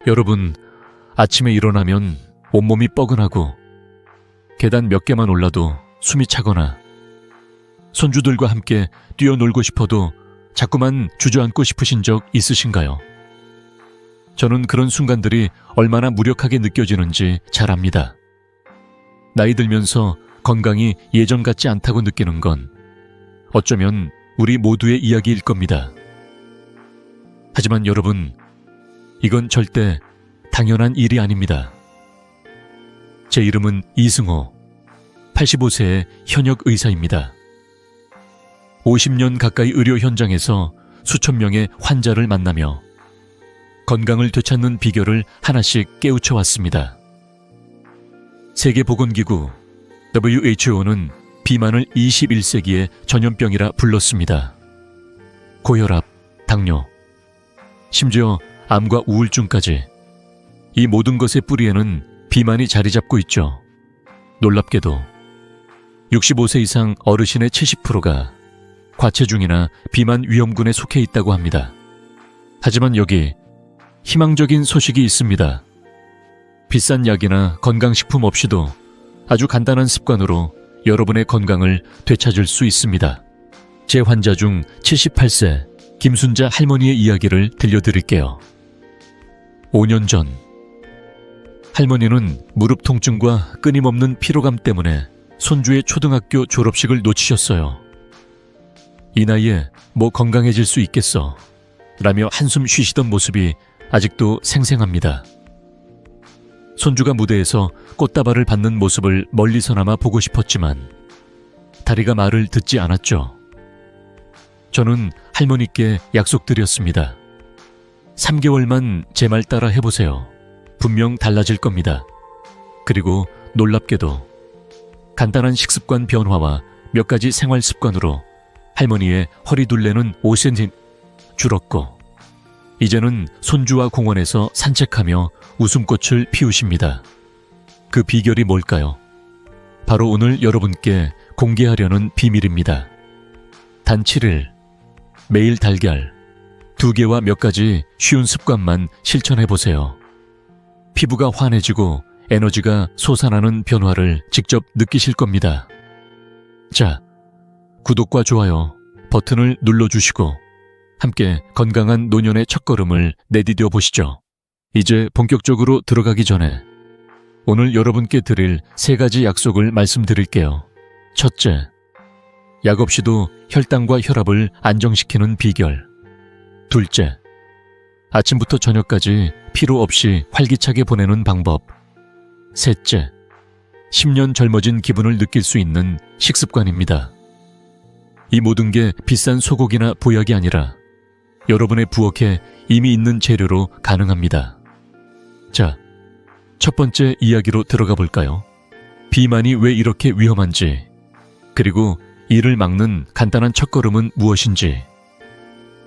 여러분, 아침에 일어나면 온몸이 뻐근하고 계단 몇 개만 올라도 숨이 차거나 손주들과 함께 뛰어놀고 싶어도 자꾸만 주저앉고 싶으신 적 있으신가요? 저는 그런 순간들이 얼마나 무력하게 느껴지는지 잘 압니다. 나이 들면서 건강이 예전 같지 않다고 느끼는 건 어쩌면 우리 모두의 이야기일 겁니다. 하지만 여러분, 이건 절대 당연한 일이 아닙니다. 제 이름은 이승호, 85세의 현역 의사입니다. 50년 가까이 의료 현장에서 수천 명의 환자를 만나며 건강을 되찾는 비결을 하나씩 깨우쳐 왔습니다. 세계보건기구 WHO는 비만을 21세기의 전염병이라 불렀습니다. 고혈압, 당뇨, 심지어 암과 우울증까지 이 모든 것의 뿌리에는 비만이 자리 잡고 있죠. 놀랍게도 65세 이상 어르신의 70%가 과체중이나 비만 위험군에 속해 있다고 합니다. 하지만 여기 희망적인 소식이 있습니다. 비싼 약이나 건강식품 없이도 아주 간단한 습관으로 여러분의 건강을 되찾을 수 있습니다. 제 환자 중 78세 김순자 할머니의 이야기를 들려드릴게요. 5년 전 할머니는 무릎 통증과 끊임없는 피로감 때문에 손주의 초등학교 졸업식을 놓치셨어요. 이 나이에 뭐 건강해질 수 있겠어 라며 한숨 쉬시던 모습이 아직도 생생합니다. 손주가 무대에서 꽃다발을 받는 모습을 멀리서나마 보고 싶었지만 다리가 말을 듣지 않았죠. 저는 할머니께 약속드렸습니다. 3개월만 제 말 따라 해보세요. 분명 달라질 겁니다. 그리고 놀랍게도 간단한 식습관 변화와 몇 가지 생활 습관으로 할머니의 허리둘레는 5cm 줄었고 이제는 손주와 공원에서 산책하며 웃음꽃을 피우십니다. 그 비결이 뭘까요? 바로 오늘 여러분께 공개하려는 비밀입니다. 단 7일, 매일 달걀 2개와 몇 가지 쉬운 습관만 실천해보세요. 피부가 환해지고 에너지가 솟아나는 변화를 직접 느끼실 겁니다. 자, 구독과 좋아요 버튼을 눌러주시고 함께 건강한 노년의 첫걸음을 내디뎌 보시죠. 이제 본격적으로 들어가기 전에 오늘 여러분께 드릴 3가지 약속을 말씀드릴게요. 첫째, 약 없이도 혈당과 혈압을 안정시키는 비결. 둘째, 아침부터 저녁까지 피로 없이 활기차게 보내는 방법. 셋째, 10년 젊어진 기분을 느낄 수 있는 식습관입니다. 이 모든 게 비싼 소고기나 보약이 아니라 여러분의 부엌에 이미 있는 재료로 가능합니다. 자, 첫 번째 이야기로 들어가 볼까요? 비만이 왜 이렇게 위험한지, 그리고 이를 막는 간단한 첫걸음은 무엇인지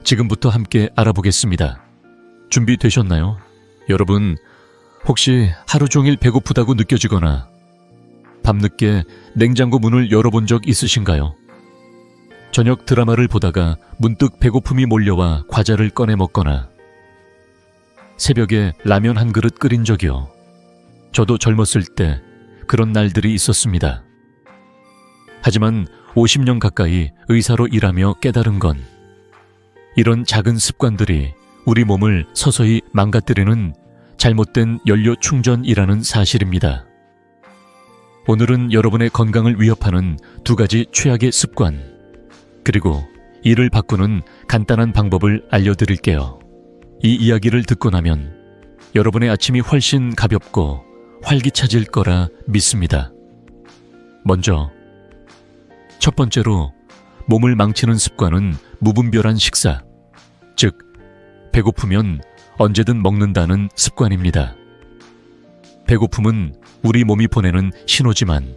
지금부터 함께 알아보겠습니다. 준비되셨나요? 여러분, 혹시 하루 종일 배고프다고 느껴지거나 밤늦게 냉장고 문을 열어본 적 있으신가요? 저녁 드라마를 보다가 문득 배고픔이 몰려와 과자를 꺼내 먹거나 새벽에 라면 한 그릇 끓인 적이요. 저도 젊었을 때 그런 날들이 있었습니다. 하지만 50년 가까이 의사로 일하며 깨달은 건 이런 작은 습관들이 우리 몸을 서서히 망가뜨리는 잘못된 연료 충전이라는 사실입니다. 오늘은 여러분의 건강을 위협하는 2가지 최악의 습관, 그리고 이를 바꾸는 간단한 방법을 알려드릴게요. 이 이야기를 듣고 나면 여러분의 아침이 훨씬 가볍고 활기차질 거라 믿습니다. 먼저, 첫 번째로 몸을 망치는 습관은 무분별한 식사, 즉 배고프면 언제든 먹는다는 습관입니다. 배고픔은 우리 몸이 보내는 신호지만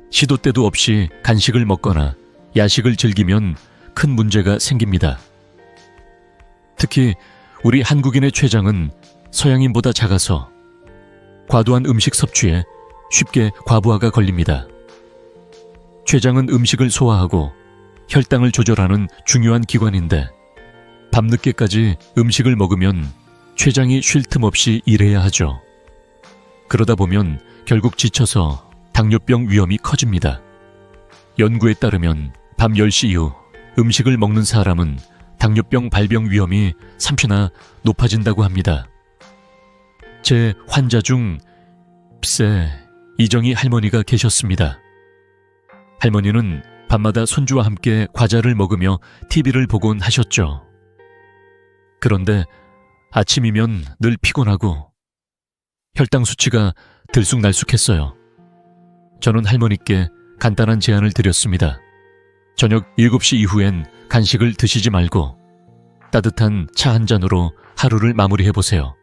시도 때도 없이 간식을 먹거나 야식을 즐기면 큰 문제가 생깁니다. 특히 우리 한국인의 췌장은 서양인보다 작아서 과도한 음식 섭취에 쉽게 과부하가 걸립니다. 췌장은 음식을 소화하고 혈당을 조절하는 중요한 기관인데 밤늦게까지 음식을 먹으면 췌장이 쉴 틈 없이 일해야 하죠. 그러다 보면 결국 지쳐서 당뇨병 위험이 커집니다. 연구에 따르면 밤 10시 이후 음식을 먹는 사람은 당뇨병 발병 위험이 3배나 높아진다고 합니다. 제 환자 중 이정희 할머니가 계셨습니다. 할머니는 밤마다 손주와 함께 과자를 먹으며 TV를 보곤 하셨죠. 그런데 아침이면 늘 피곤하고 혈당 수치가 들쑥날쑥했어요. 저는 할머니께 간단한 제안을 드렸습니다. 저녁 7시 이후엔 간식을 드시지 말고 따뜻한 차 한 잔으로 하루를 마무리해보세요.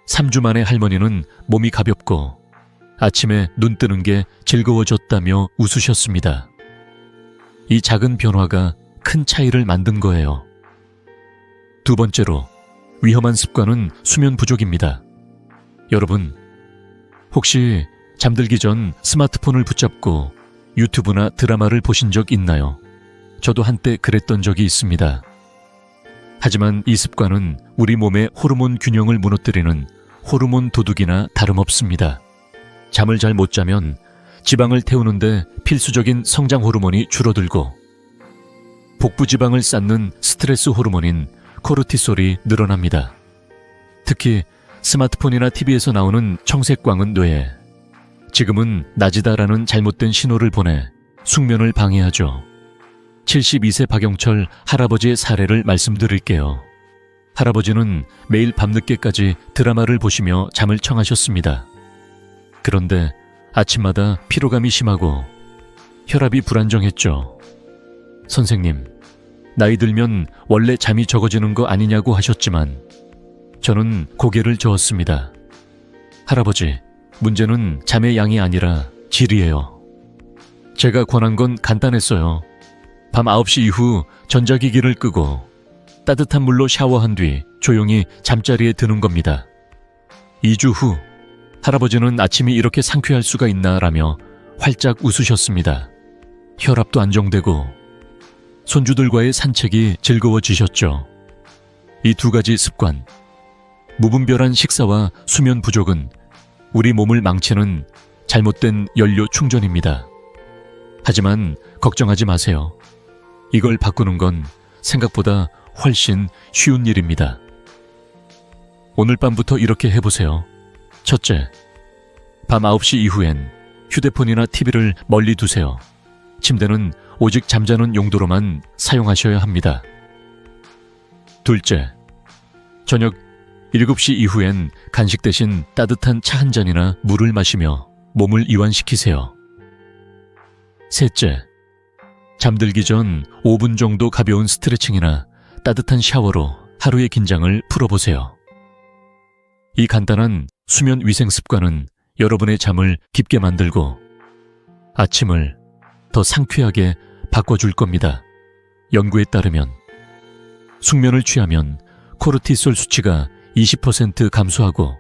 3주 만에 할머니는 몸이 가볍고 아침에 눈 뜨는 게 즐거워졌다며 웃으셨습니다. 이 작은 변화가 큰 차이를 만든 거예요. 두 번째로, 위험한 습관은 수면 부족입니다. 여러분, 혹시 잠들기 전 스마트폰을 붙잡고 유튜브나 드라마를 보신 적 있나요? 저도 한때 그랬던 적이 있습니다. 하지만 이 습관은 우리 몸의 호르몬 균형을 무너뜨리는 호르몬 도둑이나 다름없습니다. 잠을 잘 못 자면 지방을 태우는데 필수적인 성장 호르몬이 줄어들고 복부 지방을 쌓는 스트레스 호르몬인 코르티솔이 늘어납니다. 특히 스마트폰이나 TV에서 나오는 청색광은 뇌에 지금은 낮이다라는 잘못된 신호를 보내 숙면을 방해하죠. 72세 박영철 할아버지의 사례를 말씀드릴게요. 할아버지는 매일 밤늦게까지 드라마를 보시며 잠을 청하셨습니다. 그런데 아침마다 피로감이 심하고 혈압이 불안정했죠. 선생님, 나이 들면 원래 잠이 적어지는 거 아니냐고 하셨지만 저는 고개를 저었습니다. 할아버지, 문제는 잠의 양이 아니라 질이에요. 제가 권한 건 간단했어요. 밤 9시 이후 전자기기를 끄고 따뜻한 물로 샤워한 뒤 조용히 잠자리에 드는 겁니다. 2주 후 할아버지는 아침이 이렇게 상쾌할 수가 있나라며 활짝 웃으셨습니다. 혈압도 안정되고 손주들과의 산책이 즐거워지셨죠. 이 두 가지 습관, 무분별한 식사와 수면 부족은 우리 몸을 망치는 잘못된 연료 충전입니다. 하지만 걱정하지 마세요. 이걸 바꾸는 건 생각보다 훨씬 쉬운 일입니다. 오늘 밤부터 이렇게 해보세요. 첫째, 밤 9시 이후엔 휴대폰이나 TV를 멀리 두세요. 침대는 오직 잠자는 용도로만 사용하셔야 합니다. 둘째, 저녁 7시 이후엔 간식 대신 따뜻한 차 한 잔이나 물을 마시며 몸을 이완시키세요. 셋째, 잠들기 전 5분 정도 가벼운 스트레칭이나 따뜻한 샤워로 하루의 긴장을 풀어보세요. 이 간단한 수면 위생 습관은 여러분의 잠을 깊게 만들고 아침을 더 상쾌하게 바꿔줄 겁니다. 연구에 따르면 숙면을 취하면 코르티솔 수치가 20% 감소하고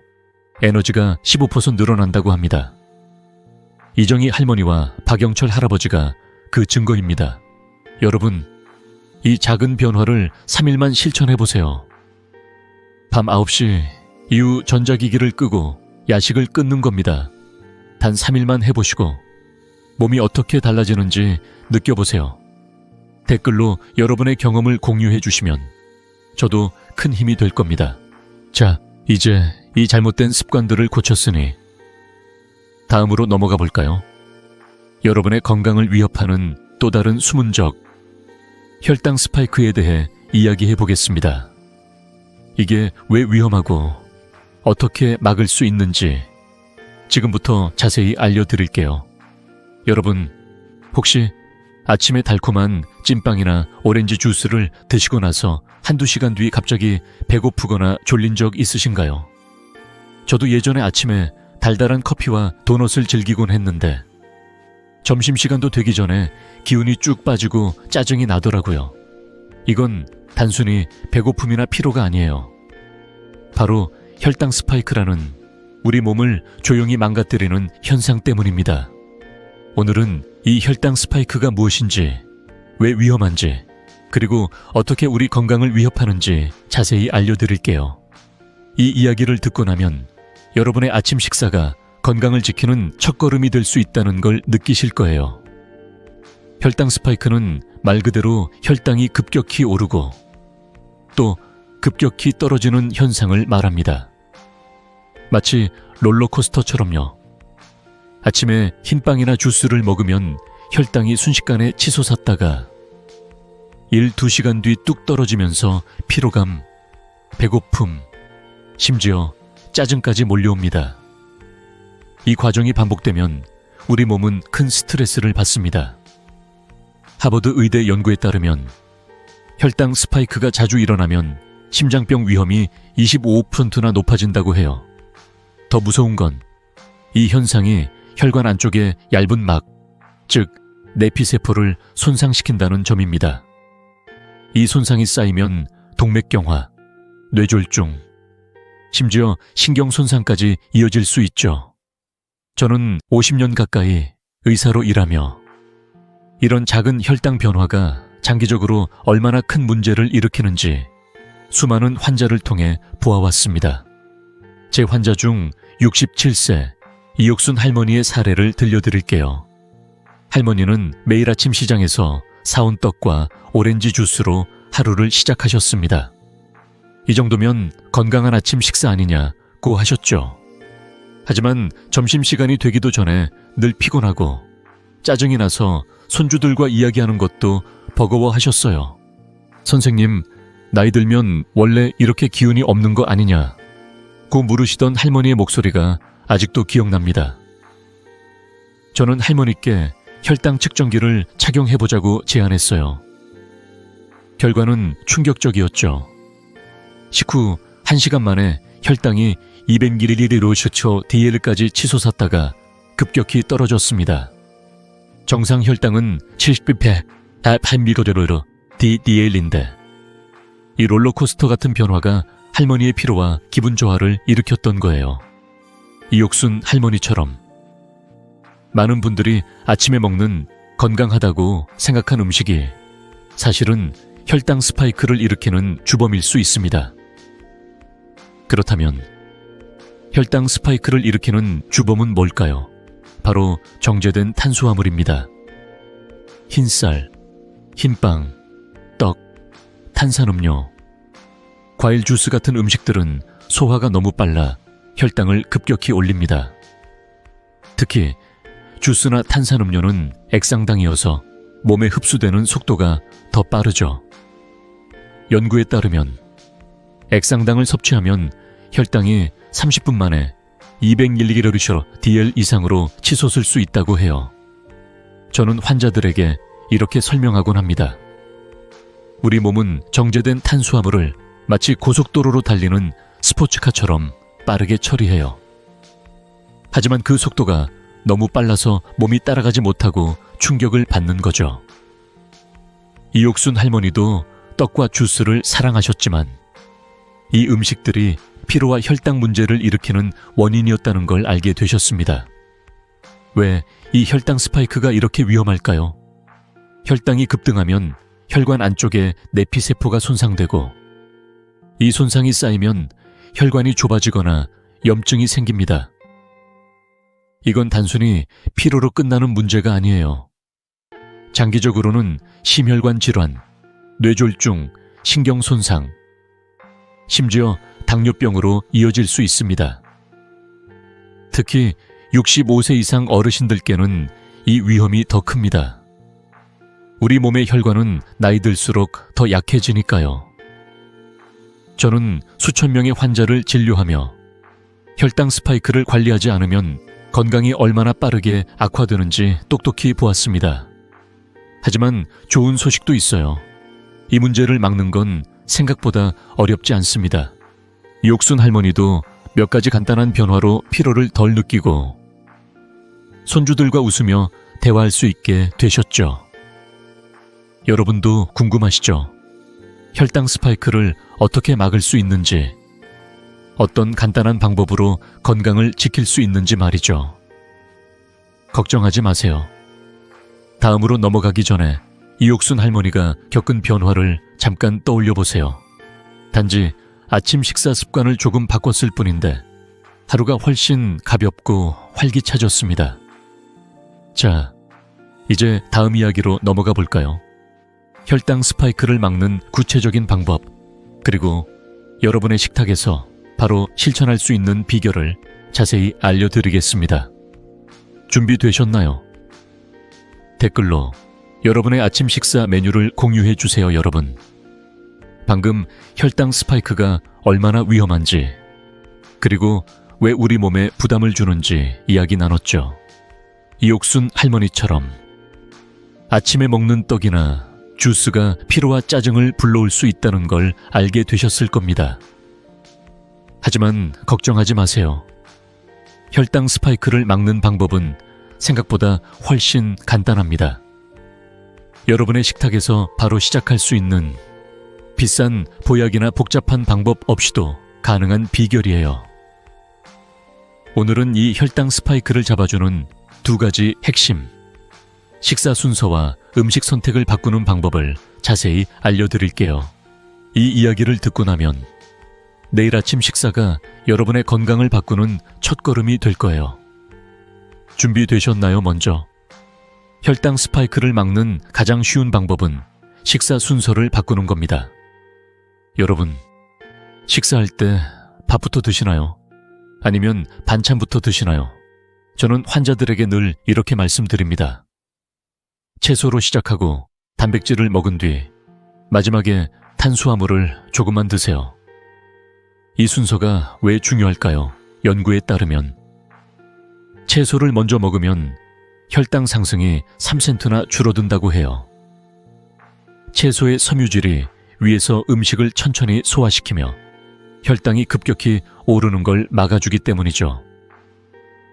에너지가 15% 늘어난다고 합니다. 이정희 할머니와 박영철 할아버지가 그 증거입니다. 여러분, 이 작은 변화를 3일만 실천해보세요. 밤 9시 이후 전자기기를 끄고 야식을 끊는 겁니다. 단 3일만 해보시고 몸이 어떻게 달라지는지 느껴보세요. 댓글로 여러분의 경험을 공유해 주시면 저도 큰 힘이 될 겁니다. 자, 이제 이 잘못된 습관들을 고쳤으니 다음으로 넘어가 볼까요? 여러분의 건강을 위협하는 또 다른 숨은 적, 혈당 스파이크에 대해 이야기해 보겠습니다. 이게 왜 위험하고 어떻게 막을 수 있는지 지금부터 자세히 알려드릴게요. 여러분, 혹시 아침에 달콤한 찐빵이나 오렌지 주스를 드시고 나서 한두 시간 뒤 갑자기 배고프거나 졸린 적 있으신가요? 저도 예전에 아침에 달달한 커피와 도넛을 즐기곤 했는데 점심시간도 되기 전에 기운이 쭉 빠지고 짜증이 나더라고요. 이건 단순히 배고픔이나 피로가 아니에요. 바로 혈당 스파이크라는 우리 몸을 조용히 망가뜨리는 현상 때문입니다. 오늘은 이 혈당 스파이크가 무엇인지, 왜 위험한지, 그리고 어떻게 우리 건강을 위협하는지 자세히 알려드릴게요. 이 이야기를 듣고 나면 여러분의 아침 식사가 건강을 지키는 첫걸음이 될 수 있다는 걸 느끼실 거예요. 혈당 스파이크는 말 그대로 혈당이 급격히 오르고 또 급격히 떨어지는 현상을 말합니다. 마치 롤러코스터처럼요. 아침에 흰빵이나 주스를 먹으면 혈당이 순식간에 치솟았다가 1-2시간 뒤 뚝 떨어지면서 피로감, 배고픔, 심지어 짜증까지 몰려옵니다. 이 과정이 반복되면 우리 몸은 큰 스트레스를 받습니다. 하버드 의대 연구에 따르면 혈당 스파이크가 자주 일어나면 심장병 위험이 25%나 높아진다고 해요. 더 무서운 건 이 현상이 혈관 안쪽의 얇은 막, 즉 내피세포를 손상시킨다는 점입니다. 이 손상이 쌓이면 동맥경화, 뇌졸중, 심지어 신경손상까지 이어질 수 있죠. 저는 50년 가까이 의사로 일하며 이런 작은 혈당 변화가 장기적으로 얼마나 큰 문제를 일으키는지 수많은 환자를 통해 보아왔습니다. 제 환자 중 67세 이옥순 할머니의 사례를 들려드릴게요. 할머니는 매일 아침 시장에서 사온 떡과 오렌지 주스로 하루를 시작하셨습니다. 이 정도면 건강한 아침 식사 아니냐고 하셨죠. 하지만 점심시간이 되기도 전에 늘 피곤하고 짜증이 나서 손주들과 이야기하는 것도 버거워하셨어요. 선생님, 나이 들면 원래 이렇게 기운이 없는 거 아니냐고 물으시던 할머니의 목소리가 아직도 기억납니다. 저는 할머니께 혈당 측정기를 착용해보자고 제안했어요. 결과는 충격적이었죠. 식후 1시간 만에 혈당이 200ml/DL까지 치솟았다가 급격히 떨어졌습니다. 정상 혈당은 70mg/DL인데 이 롤러코스터 같은 변화가 할머니의 피로와 기분 저하를 일으켰던 거예요. 이옥순 할머니처럼 많은 분들이 아침에 먹는 건강하다고 생각한 음식이 사실은 혈당 스파이크를 일으키는 주범일 수 있습니다. 그렇다면 혈당 스파이크를 일으키는 주범은 뭘까요? 바로 정제된 탄수화물입니다. 흰쌀, 흰빵, 떡, 탄산음료, 과일 주스 같은 음식들은 소화가 너무 빨라 혈당을 급격히 올립니다. 특히 주스나 탄산음료는 액상당이어서 몸에 흡수되는 속도가 더 빠르죠. 연구에 따르면 액상당을 섭취하면 혈당이 30분 만에 200mg/DL 이상으로 치솟을 수 있다고 해요. 저는 환자들에게 이렇게 설명하곤 합니다. 우리 몸은 정제된 탄수화물을 마치 고속도로로 달리는 스포츠카처럼 빠르게 처리해요. 하지만 그 속도가 너무 빨라서 몸이 따라가지 못하고 충격을 받는 거죠. 이옥순 할머니도 떡과 주스를 사랑하셨지만 이 음식들이 피로와 혈당 문제를 일으키는 원인이었다는 걸 알게 되셨습니다. 왜 이 혈당 스파이크가 이렇게 위험할까요? 혈당이 급등하면 혈관 안쪽에 내피세포가 손상되고 이 손상이 쌓이면 혈관이 좁아지거나 염증이 생깁니다. 이건 단순히 피로로 끝나는 문제가 아니에요. 장기적으로는 심혈관 질환, 뇌졸중, 신경손상, 심지어 당뇨병으로 이어질 수 있습니다. 특히 65세 이상 어르신들께는 이 위험이 더 큽니다. 우리 몸의 혈관은 나이 들수록 더 약해지니까요. 저는 수천 명의 환자를 진료하며 혈당 스파이크를 관리하지 않으면 건강이 얼마나 빠르게 악화되는지 똑똑히 보았습니다. 하지만 좋은 소식도 있어요. 이 문제를 막는 건 생각보다 어렵지 않습니다. 이옥순 할머니도 몇 가지 간단한 변화로 피로를 덜 느끼고 손주들과 웃으며 대화할 수 있게 되셨죠. 여러분도 궁금하시죠? 혈당 스파이크를 어떻게 막을 수 있는지, 어떤 간단한 방법으로 건강을 지킬 수 있는지 말이죠. 걱정하지 마세요. 다음으로 넘어가기 전에 이옥순 할머니가 겪은 변화를 잠깐 떠올려 보세요. 단지 아침 식사 습관을 조금 바꿨을 뿐인데 하루가 훨씬 가볍고 활기차졌습니다. 자, 이제 다음 이야기로 넘어가 볼까요? 혈당 스파이크를 막는 구체적인 방법, 그리고 여러분의 식탁에서 바로 실천할 수 있는 비결을 자세히 알려드리겠습니다. 준비되셨나요? 댓글로 여러분의 아침 식사 메뉴를 공유해 주세요, 여러분. 방금 혈당 스파이크가 얼마나 위험한지, 그리고 왜 우리 몸에 부담을 주는지 이야기 나눴죠. 이옥순 할머니처럼 아침에 먹는 떡이나 주스가 피로와 짜증을 불러올 수 있다는 걸 알게 되셨을 겁니다. 하지만 걱정하지 마세요. 혈당 스파이크를 막는 방법은 생각보다 훨씬 간단합니다. 여러분의 식탁에서 바로 시작할 수 있는 비싼 보약이나 복잡한 방법 없이도 가능한 비결이에요. 오늘은 이 혈당 스파이크를 잡아주는 두 가지 핵심, 식사 순서와 음식 선택을 바꾸는 방법을 자세히 알려드릴게요. 이 이야기를 듣고 나면 내일 아침 식사가 여러분의 건강을 바꾸는 첫걸음이 될 거예요. 준비되셨나요? 먼저 혈당 스파이크를 막는 가장 쉬운 방법은 식사 순서를 바꾸는 겁니다. 여러분, 식사할 때 밥부터 드시나요? 아니면 반찬부터 드시나요? 저는 환자들에게 늘 이렇게 말씀드립니다. 채소로 시작하고 단백질을 먹은 뒤 마지막에 탄수화물을 조금만 드세요. 이 순서가 왜 중요할까요? 연구에 따르면 채소를 먼저 먹으면 혈당 상승이 3센트나 줄어든다고 해요. 채소의 섬유질이 위에서 음식을 천천히 소화시키며 혈당이 급격히 오르는 걸 막아주기 때문이죠.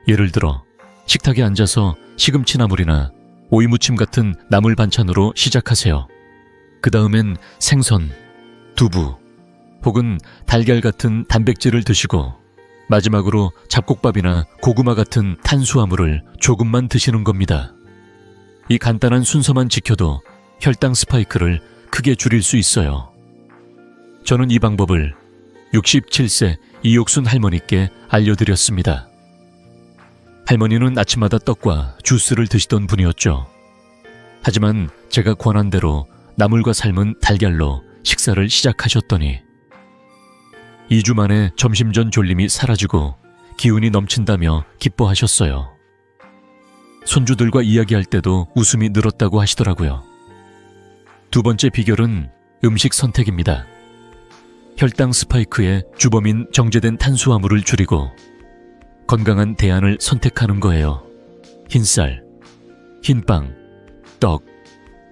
예를 들어 식탁에 앉아서 시금치 나물이나 오이무침 같은 나물 반찬으로 시작하세요. 그 다음엔 생선, 두부 혹은 달걀 같은 단백질을 드시고 마지막으로 잡곡밥이나 고구마 같은 탄수화물을 조금만 드시는 겁니다. 이 간단한 순서만 지켜도 혈당 스파이크를 크게 줄일 수 있어요. 저는 이 방법을 67세 이옥순 할머니께 알려드렸습니다. 할머니는 아침마다 떡과 주스를 드시던 분이었죠. 하지만 제가 권한 대로 나물과 삶은 달걀로 식사를 시작하셨더니 2주 만에 점심 전 졸림이 사라지고 기운이 넘친다며 기뻐하셨어요. 손주들과 이야기할 때도 웃음이 늘었다고 하시더라고요. 두 번째 비결은 음식 선택입니다. 혈당 스파이크의 주범인 정제된 탄수화물을 줄이고 건강한 대안을 선택하는 거예요. 흰쌀, 흰빵, 떡,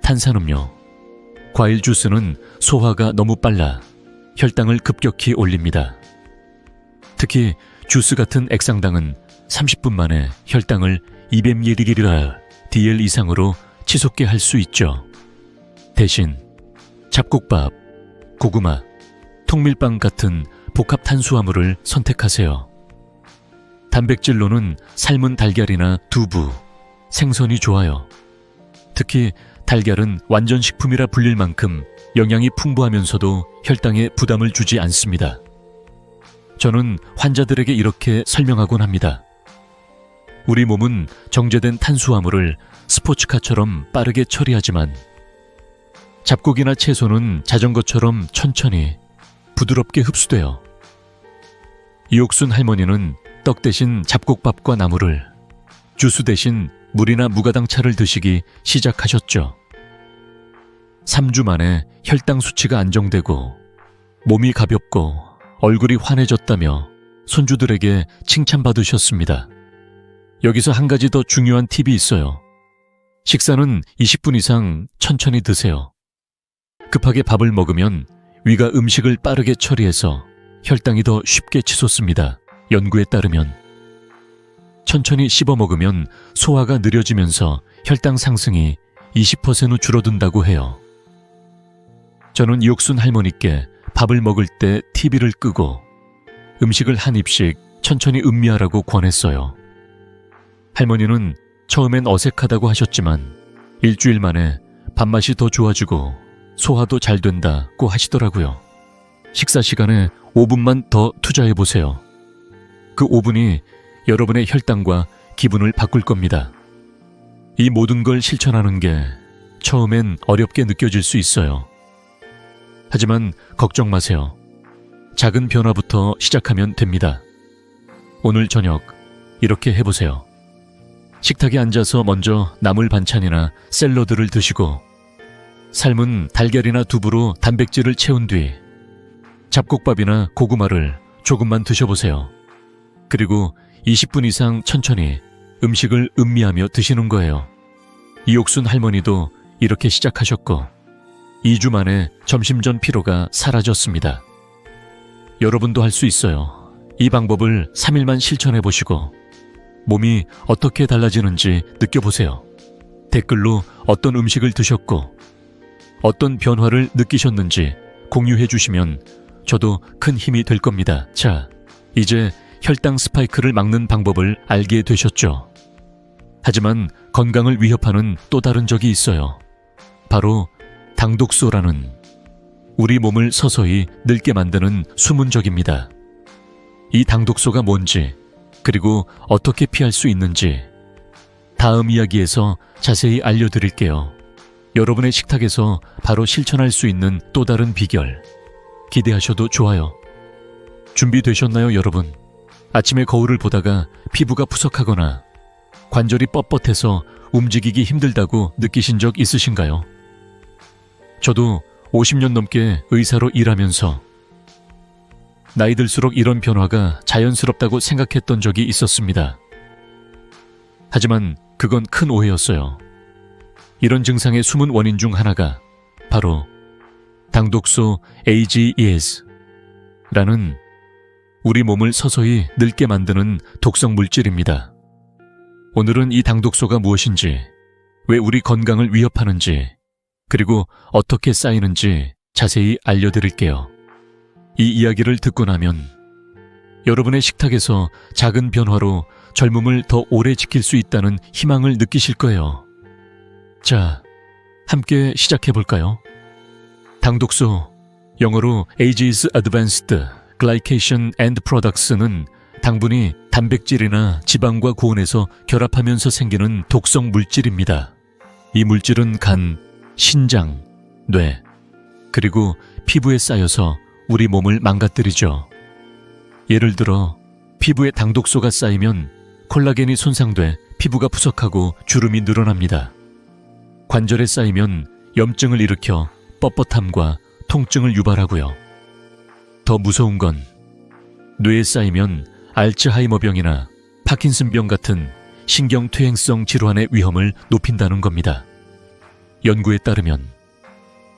탄산음료, 과일 주스는 소화가 너무 빨라 혈당을 급격히 올립니다. 특히 주스 같은 액상당은 30분 만에 혈당을 200mg/dl 이상으로 치솟게 할 수 있죠. 대신 잡곡밥, 고구마, 통밀빵 같은 복합 탄수화물을 선택하세요. 단백질로는 삶은 달걀이나 두부, 생선이 좋아요. 특히 달걀은 완전 식품이라 불릴 만큼 영양이 풍부하면서도 혈당에 부담을 주지 않습니다. 저는 환자들에게 이렇게 설명하곤 합니다. 우리 몸은 정제된 탄수화물을 스포츠카처럼 빠르게 처리하지만 잡곡이나 채소는 자전거처럼 천천히 부드럽게 흡수돼요. 이옥순 할머니는 떡 대신 잡곡밥과 나물을, 주스 대신 물이나 무가당차를 드시기 시작하셨죠. 3주 만에 혈당 수치가 안정되고 몸이 가볍고 얼굴이 환해졌다며 손주들에게 칭찬받으셨습니다. 여기서 한 가지 더 중요한 팁이 있어요. 식사는 20분 이상 천천히 드세요. 급하게 밥을 먹으면 위가 음식을 빠르게 처리해서 혈당이 더 쉽게 치솟습니다. 연구에 따르면 천천히 씹어 먹으면 소화가 느려지면서 혈당 상승이 20% 줄어든다고 해요. 저는 이옥순 할머니께 밥을 먹을 때 TV를 끄고 음식을 한 입씩 천천히 음미하라고 권했어요. 할머니는 처음엔 어색하다고 하셨지만 일주일 만에 밥맛이 더 좋아지고 소화도 잘 된다고 하시더라고요. 식사 시간에 5분만 더 투자해 보세요. 그 5분이 여러분의 혈당과 기분을 바꿀 겁니다. 이 모든 걸 실천하는 게 처음엔 어렵게 느껴질 수 있어요. 하지만 걱정 마세요. 작은 변화부터 시작하면 됩니다. 오늘 저녁 이렇게 해보세요. 식탁에 앉아서 먼저 나물 반찬이나 샐러드를 드시고 삶은 달걀이나 두부로 단백질을 채운 뒤 잡곡밥이나 고구마를 조금만 드셔보세요. 그리고 20분 이상 천천히 음식을 음미하며 드시는 거예요. 이옥순 할머니도 이렇게 시작하셨고 2주 만에 점심 전 피로가 사라졌습니다. 여러분도 할 수 있어요. 이 방법을 3일만 실천해 보시고 몸이 어떻게 달라지는지 느껴보세요. 댓글로 어떤 음식을 드셨고 어떤 변화를 느끼셨는지 공유해 주시면 저도 큰 힘이 될 겁니다. 자, 이제 혈당 스파이크를 막는 방법을 알게 되셨죠? 하지만 건강을 위협하는 또 다른 적이 있어요. 바로 당독소라는 우리 몸을 서서히 늙게 만드는 숨은 적입니다. 이 당독소가 뭔지, 그리고 어떻게 피할 수 있는지 다음 이야기에서 자세히 알려드릴게요. 여러분의 식탁에서 바로 실천할 수 있는 또 다른 비결 기대하셔도 좋아요. 준비되셨나요, 여러분? 아침에 거울을 보다가 피부가 푸석하거나 관절이 뻣뻣해서 움직이기 힘들다고 느끼신 적 있으신가요? 저도 50년 넘게 의사로 일하면서 나이 들수록 이런 변화가 자연스럽다고 생각했던 적이 있었습니다. 하지만 그건 큰 오해였어요. 이런 증상의 숨은 원인 중 하나가 바로 당독소 AGEs라는 우리 몸을 서서히 늙게 만드는 독성 물질입니다. 오늘은 이 당독소가 무엇인지, 왜 우리 건강을 위협하는지, 그리고 어떻게 쌓이는지 자세히 알려드릴게요. 이 이야기를 듣고 나면 여러분의 식탁에서 작은 변화로 젊음을 더 오래 지킬 수 있다는 희망을 느끼실 거예요. 자, 함께 시작해볼까요? 당독소, 영어로 Ages Advanced Glycation and Products는 당분이 단백질이나 지방과 고온에서 결합하면서 생기는 독성 물질입니다. 이 물질은 간, 신장, 뇌, 그리고 피부에 쌓여서 우리 몸을 망가뜨리죠. 예를 들어 피부에 당독소가 쌓이면 콜라겐이 손상돼 피부가 푸석하고 주름이 늘어납니다. 관절에 쌓이면 염증을 일으켜 뻣뻣함과 통증을 유발하고요. 더 무서운 건 뇌에 쌓이면 알츠하이머병이나 파킨슨병 같은 신경퇴행성 질환의 위험을 높인다는 겁니다. 연구에 따르면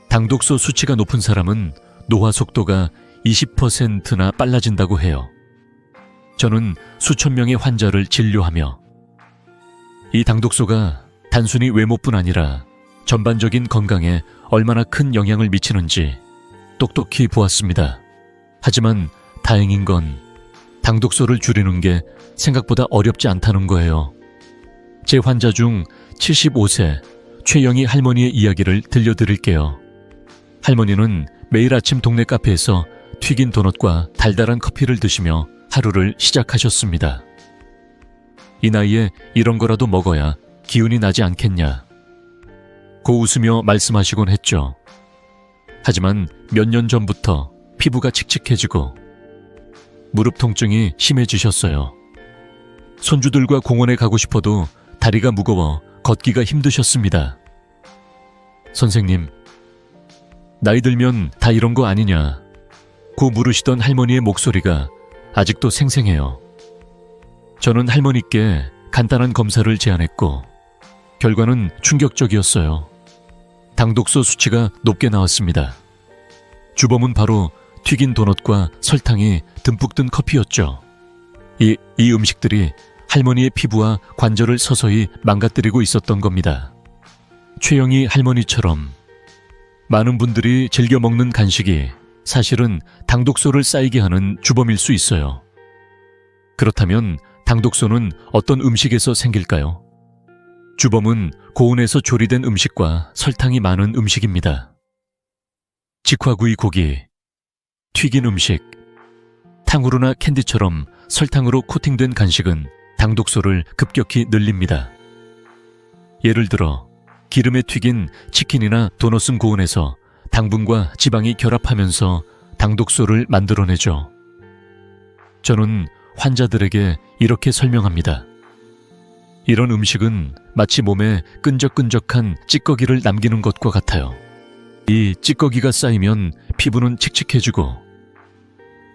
당독소 수치가 높은 사람은 노화 속도가 20%나 빨라진다고 해요. 저는 수천 명의 환자를 진료하며 이 당독소가 단순히 외모뿐 아니라 전반적인 건강에 얼마나 큰 영향을 미치는지 똑똑히 보았습니다. 하지만 다행인 건 당독소를 줄이는 게 생각보다 어렵지 않다는 거예요. 제 환자 중 75세 최영희 할머니의 이야기를 들려드릴게요. 할머니는 매일 아침 동네 카페에서 튀긴 도넛과 달달한 커피를 드시며 하루를 시작하셨습니다. 이 나이에 이런 거라도 먹어야 기운이 나지 않겠냐. 고 웃으며 말씀하시곤 했죠. 하지만 몇 년 전부터 피부가 칙칙해지고 무릎 통증이 심해지셨어요. 손주들과 공원에 가고 싶어도 다리가 무거워 걷기가 힘드셨습니다. 선생님, 나이 들면 다 이런 거 아니냐 고 물으시던 할머니의 목소리가 아직도 생생해요. 저는 할머니께 간단한 검사를 제안했고 결과는 충격적이었어요. 당독소 수치가 높게 나왔습니다. 주범은 바로 튀긴 도넛과 설탕이 듬뿍 든 커피였죠. 이 음식들이 할머니의 피부와 관절을 서서히 망가뜨리고 있었던 겁니다. 최영희 할머니처럼 많은 분들이 즐겨 먹는 간식이 사실은 당독소를 쌓이게 하는 주범일 수 있어요. 그렇다면 당독소는 어떤 음식에서 생길까요? 주범은 고온에서 조리된 음식과 설탕이 많은 음식입니다. 직화구이 고기, 튀긴 음식, 탕후루나 캔디처럼 설탕으로 코팅된 간식은 당독소를 급격히 늘립니다. 예를 들어 기름에 튀긴 치킨이나 도넛은 고온에서 당분과 지방이 결합하면서 당독소를 만들어내죠. 저는 환자들에게 이렇게 설명합니다. 이런 음식은 마치 몸에 끈적끈적한 찌꺼기를 남기는 것과 같아요. 이 찌꺼기가 쌓이면 피부는 칙칙해지고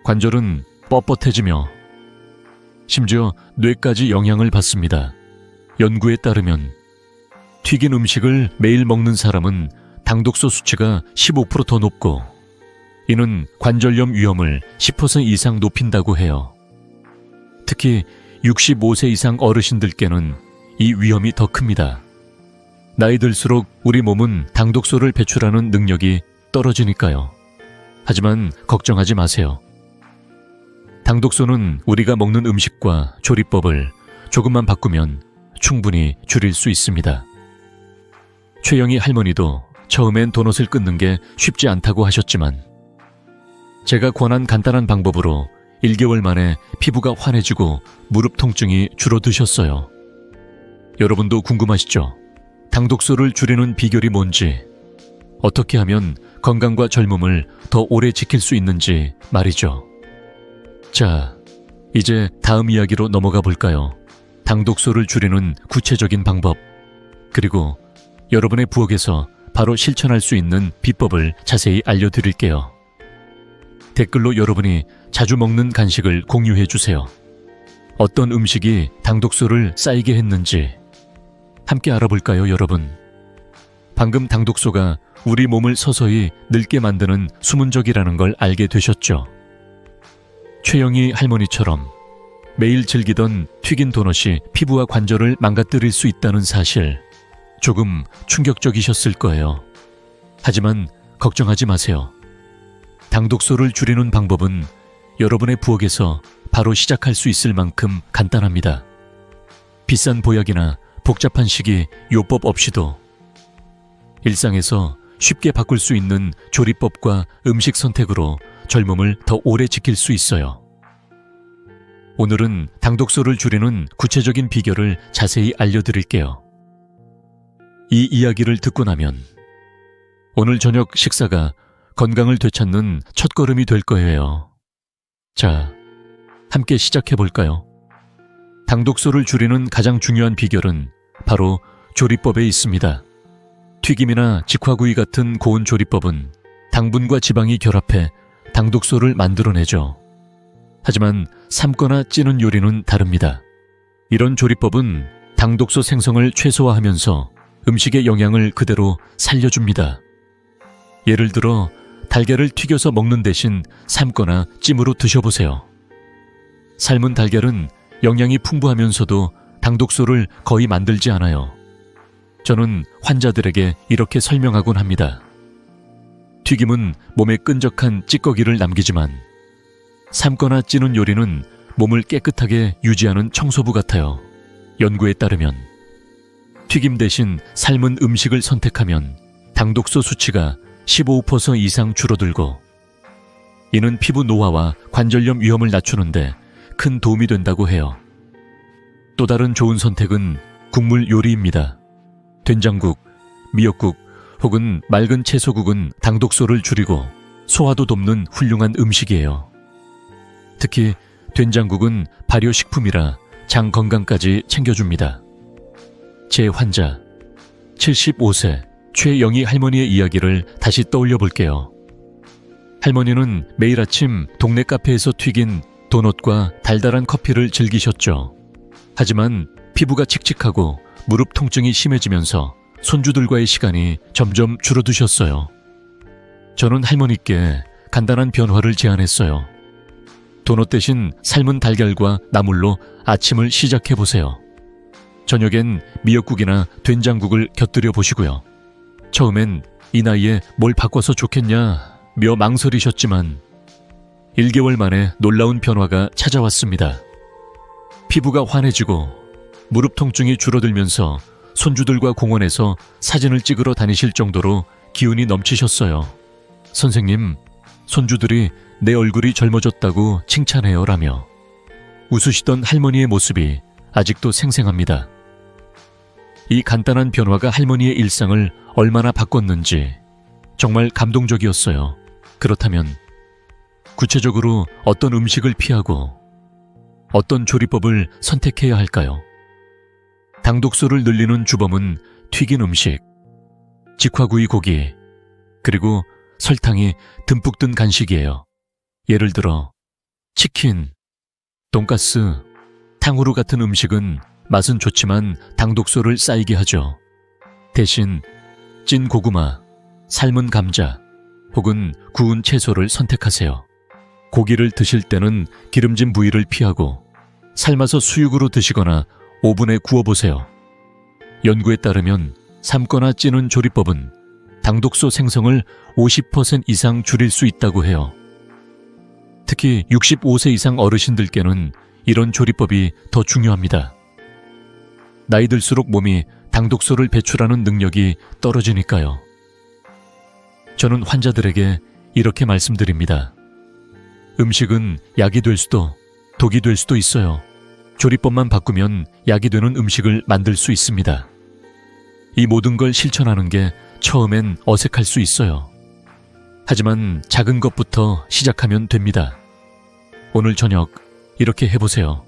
관절은 뻣뻣해지며 심지어 뇌까지 영향을 받습니다. 연구에 따르면 튀긴 음식을 매일 먹는 사람은 당독소 수치가 15% 더 높고 이는 관절염 위험을 10% 이상 높인다고 해요. 특히 65세 이상 어르신들께는 이 위험이 더 큽니다. 나이 들수록 우리 몸은 당독소를 배출하는 능력이 떨어지니까요. 하지만 걱정하지 마세요. 당독소는 우리가 먹는 음식과 조리법을 조금만 바꾸면 충분히 줄일 수 있습니다. 최영희 할머니도 처음엔 도넛을 끊는 게 쉽지 않다고 하셨지만 제가 권한 간단한 방법으로 1개월 만에 피부가 환해지고 무릎 통증이 줄어드셨어요. 여러분도 궁금하시죠? 당독소를 줄이는 비결이 뭔지, 어떻게 하면 건강과 젊음을 더 오래 지킬 수 있는지 말이죠. 자, 이제 다음 이야기로 넘어가 볼까요? 당독소를 줄이는 구체적인 방법, 그리고 여러분의 부엌에서 바로 실천할 수 있는 비법을 자세히 알려드릴게요. 댓글로 여러분이 자주 먹는 간식을 공유해 주세요. 어떤 음식이 당독소를 쌓이게 했는지 함께 알아볼까요, 여러분? 방금 당독소가 우리 몸을 서서히 늙게 만드는 수문적이라는 걸 알게 되셨죠? 최영희 할머니처럼 매일 즐기던 튀긴 도넛이 피부와 관절을 망가뜨릴 수 있다는 사실, 조금 충격적이셨을 거예요. 하지만 걱정하지 마세요. 당독소를 줄이는 방법은 여러분의 부엌에서 바로 시작할 수 있을 만큼 간단합니다. 비싼 보약이나 복잡한 식이 요법 없이도 일상에서 쉽게 바꿀 수 있는 조리법과 음식 선택으로 젊음을 더 오래 지킬 수 있어요. 오늘은 당독소를 줄이는 구체적인 비결을 자세히 알려드릴게요. 이 이야기를 듣고 나면 오늘 저녁 식사가 건강을 되찾는 첫걸음이 될 거예요. 자, 함께 시작해볼까요? 당독소를 줄이는 가장 중요한 비결은 바로 조리법에 있습니다. 튀김이나 직화구이 같은 고온 조리법은 당분과 지방이 결합해 당독소를 만들어내죠. 하지만 삶거나 찌는 요리는 다릅니다. 이런 조리법은 당독소 생성을 최소화하면서 음식의 영양을 그대로 살려줍니다. 예를 들어 달걀을 튀겨서 먹는 대신 삶거나 찜으로 드셔보세요. 삶은 달걀은 영양이 풍부하면서도 당독소를 거의 만들지 않아요. 저는 환자들에게 이렇게 설명하곤 합니다. 튀김은 몸에 끈적한 찌꺼기를 남기지만 삶거나 찌는 요리는 몸을 깨끗하게 유지하는 청소부 같아요. 연구에 따르면 튀김 대신 삶은 음식을 선택하면 당독소 수치가 15% 이상 줄어들고 이는 피부 노화와 관절염 위험을 낮추는데 큰 도움이 된다고 해요. 또 다른 좋은 선택은 국물 요리입니다. 된장국, 미역국 혹은 맑은 채소국은 당독소를 줄이고 소화도 돕는 훌륭한 음식이에요. 특히 된장국은 발효식품이라 장 건강까지 챙겨줍니다. 제 환자 75세 최영희 할머니의 이야기를 다시 떠올려 볼게요. 할머니는 매일 아침 동네 카페에서 튀긴 도넛과 달달한 커피를 즐기셨죠. 하지만 피부가 칙칙하고 무릎 통증이 심해지면서 손주들과의 시간이 점점 줄어드셨어요. 저는 할머니께 간단한 변화를 제안했어요. 도넛 대신 삶은 달걀과 나물로 아침을 시작해보세요. 저녁엔 미역국이나 된장국을 곁들여 보시고요. 처음엔 이 나이에 뭘 바꿔서 좋겠냐며 망설이셨지만 1개월 만에 놀라운 변화가 찾아왔습니다. 피부가 환해지고 무릎 통증이 줄어들면서 손주들과 공원에서 사진을 찍으러 다니실 정도로 기운이 넘치셨어요. 선생님, 손주들이 내 얼굴이 젊어졌다고 칭찬해요 라며 웃으시던 할머니의 모습이 아직도 생생합니다. 이 간단한 변화가 할머니의 일상을 얼마나 바꿨는지 정말 감동적이었어요. 그렇다면 구체적으로 어떤 음식을 피하고 어떤 조리법을 선택해야 할까요? 당독소를 늘리는 주범은 튀긴 음식, 직화구이 고기, 그리고 설탕이 듬뿍 든 간식이에요. 예를 들어 치킨, 돈가스, 탕후루 같은 음식은 맛은 좋지만 당독소를 쌓이게 하죠. 대신 찐 고구마, 삶은 감자 혹은 구운 채소를 선택하세요. 고기를 드실 때는 기름진 부위를 피하고 삶아서 수육으로 드시거나 오븐에 구워보세요. 연구에 따르면 삶거나 찌는 조리법은 당독소 생성을 50% 이상 줄일 수 있다고 해요. 특히 65세 이상 어르신들께는 이런 조리법이 더 중요합니다. 나이 들수록 몸이 당독소를 배출하는 능력이 떨어지니까요. 저는 환자들에게 이렇게 말씀드립니다. 음식은 약이 될 수도 독이 될 수도 있어요. 조리법만 바꾸면 약이 되는 음식을 만들 수 있습니다. 이 모든 걸 실천하는 게 처음엔 어색할 수 있어요. 하지만 작은 것부터 시작하면 됩니다. 오늘 저녁 이렇게 해보세요.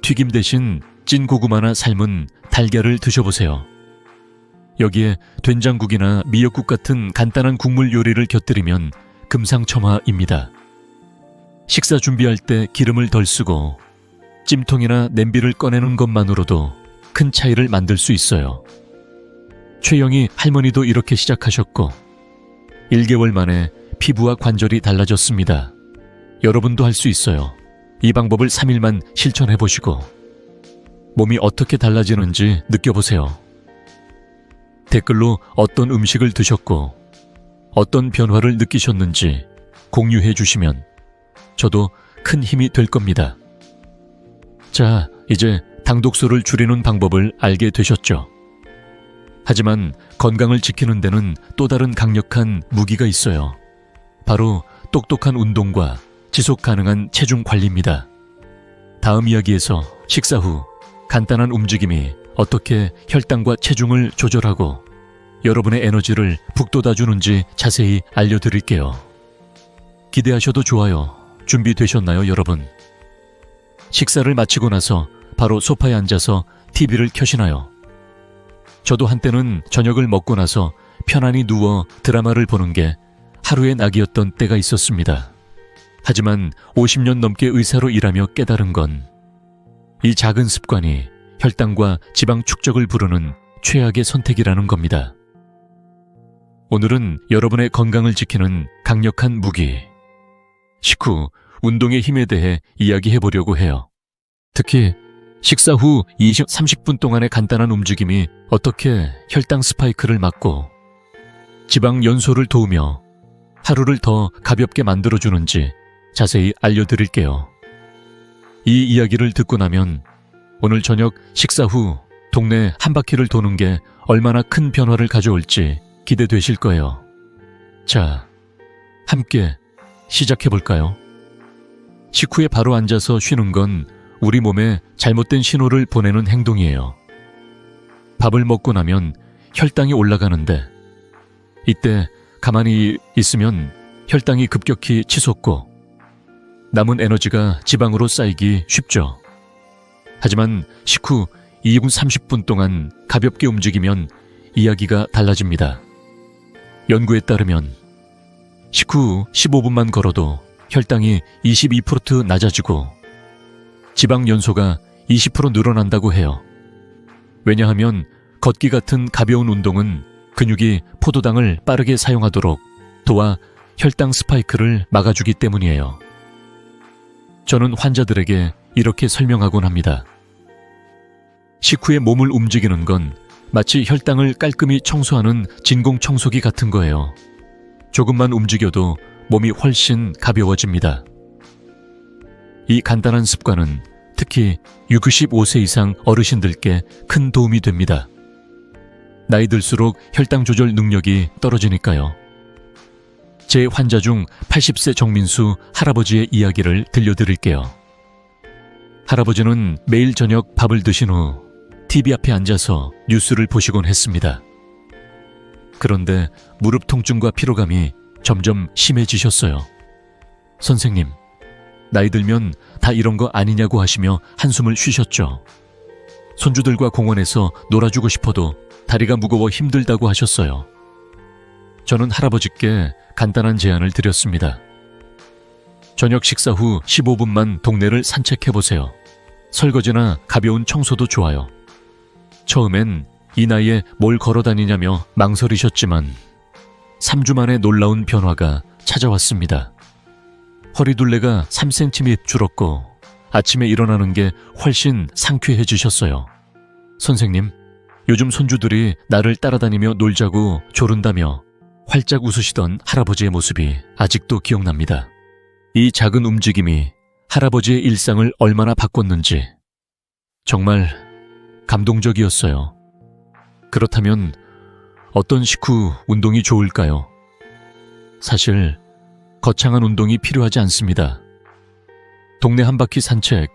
튀김 대신 찐 고구마나 삶은 달걀을 드셔보세요. 여기에 된장국이나 미역국 같은 간단한 국물 요리를 곁들이면 금상첨화입니다. 식사 준비할 때 기름을 덜 쓰고 찜통이나 냄비를 꺼내는 것만으로도 큰 차이를 만들 수 있어요. 최영희 할머니도 이렇게 시작하셨고 1개월 만에 피부와 관절이 달라졌습니다. 여러분도 할 수 있어요. 이 방법을 3일만 실천해보시고 몸이 어떻게 달라지는지 느껴보세요. 댓글로 어떤 음식을 드셨고 어떤 변화를 느끼셨는지 공유해 주시면 저도 큰 힘이 될 겁니다. 자, 이제 당독소를 줄이는 방법을 알게 되셨죠? 하지만 건강을 지키는 데는 또 다른 강력한 무기가 있어요. 바로 똑똑한 운동과 지속 가능한 체중 관리입니다. 다음 이야기에서 식사 후 간단한 움직임이 어떻게 혈당과 체중을 조절하고 여러분의 에너지를 북돋아주는지 자세히 알려드릴게요. 기대하셔도 좋아요. 준비되셨나요, 여러분? 식사를 마치고 나서 바로 소파에 앉아서 TV를 켜시나요? 저도 한때는 저녁을 먹고 나서 편안히 누워 드라마를 보는 게 하루의 낙이었던 때가 있었습니다. 하지만 50년 넘게 의사로 일하며 깨달은 건 이 작은 습관이 혈당과 지방 축적을 부르는 최악의 선택이라는 겁니다. 오늘은 여러분의 건강을 지키는 강력한 무기, 식후 운동의 힘에 대해 이야기해보려고 해요. 특히 식사 후 30분 동안의 간단한 움직임이 어떻게 혈당 스파이크를 막고 지방 연소를 도우며 하루를 더 가볍게 만들어주는지 자세히 알려드릴게요. 이 이야기를 듣고 나면 오늘 저녁 식사 후 동네 한 바퀴를 도는 게 얼마나 큰 변화를 가져올지 기대되실 거예요. 자, 함께 시작해볼까요? 식후에 바로 앉아서 쉬는 건 우리 몸에 잘못된 신호를 보내는 행동이에요. 밥을 먹고 나면 혈당이 올라가는데 이때 가만히 있으면 혈당이 급격히 치솟고 남은 에너지가 지방으로 쌓이기 쉽죠. 하지만 식후 2분 30분 동안 가볍게 움직이면 이야기가 달라집니다. 연구에 따르면 식후 15분만 걸어도 혈당이 22% 낮아지고 지방 연소가 20% 늘어난다고 해요. 왜냐하면 걷기 같은 가벼운 운동은 근육이 포도당을 빠르게 사용하도록 도와 혈당 스파이크를 막아주기 때문이에요. 저는 환자들에게 이렇게 설명하곤 합니다. 식후에 몸을 움직이는 건 마치 혈당을 깔끔히 청소하는 진공청소기 같은 거예요. 조금만 움직여도 몸이 훨씬 가벼워집니다. 이 간단한 습관은 특히 65세 이상 어르신들께 큰 도움이 됩니다. 나이 들수록 혈당 조절 능력이 떨어지니까요. 제 환자 중 80세 정민수 할아버지의 이야기를 들려드릴게요. 할아버지는 매일 저녁 밥을 드신 후 TV 앞에 앉아서 뉴스를 보시곤 했습니다. 그런데 무릎 통증과 피로감이 점점 심해지셨어요. 선생님, 나이 들면 다 이런 거 아니냐고 하시며 한숨을 쉬셨죠. 손주들과 공원에서 놀아주고 싶어도 다리가 무거워 힘들다고 하셨어요. 저는 할아버지께 간단한 제안을 드렸습니다. 저녁 식사 후 15분만 동네를 산책해보세요. 설거지나 가벼운 청소도 좋아요. 처음엔 이 나이에 뭘 걸어다니냐며 망설이셨지만 3주 만에 놀라운 변화가 찾아왔습니다. 허리둘레가 3cm 줄었고 아침에 일어나는 게 훨씬 상쾌해지셨어요. 선생님, 요즘 손주들이 나를 따라다니며 놀자고 조른다며 활짝 웃으시던 할아버지의 모습이 아직도 기억납니다. 이 작은 움직임이 할아버지의 일상을 얼마나 바꿨는지 정말 감동적이었어요. 그렇다면 어떤 식후 운동이 좋을까요? 사실 거창한 운동이 필요하지 않습니다. 동네 한 바퀴 산책,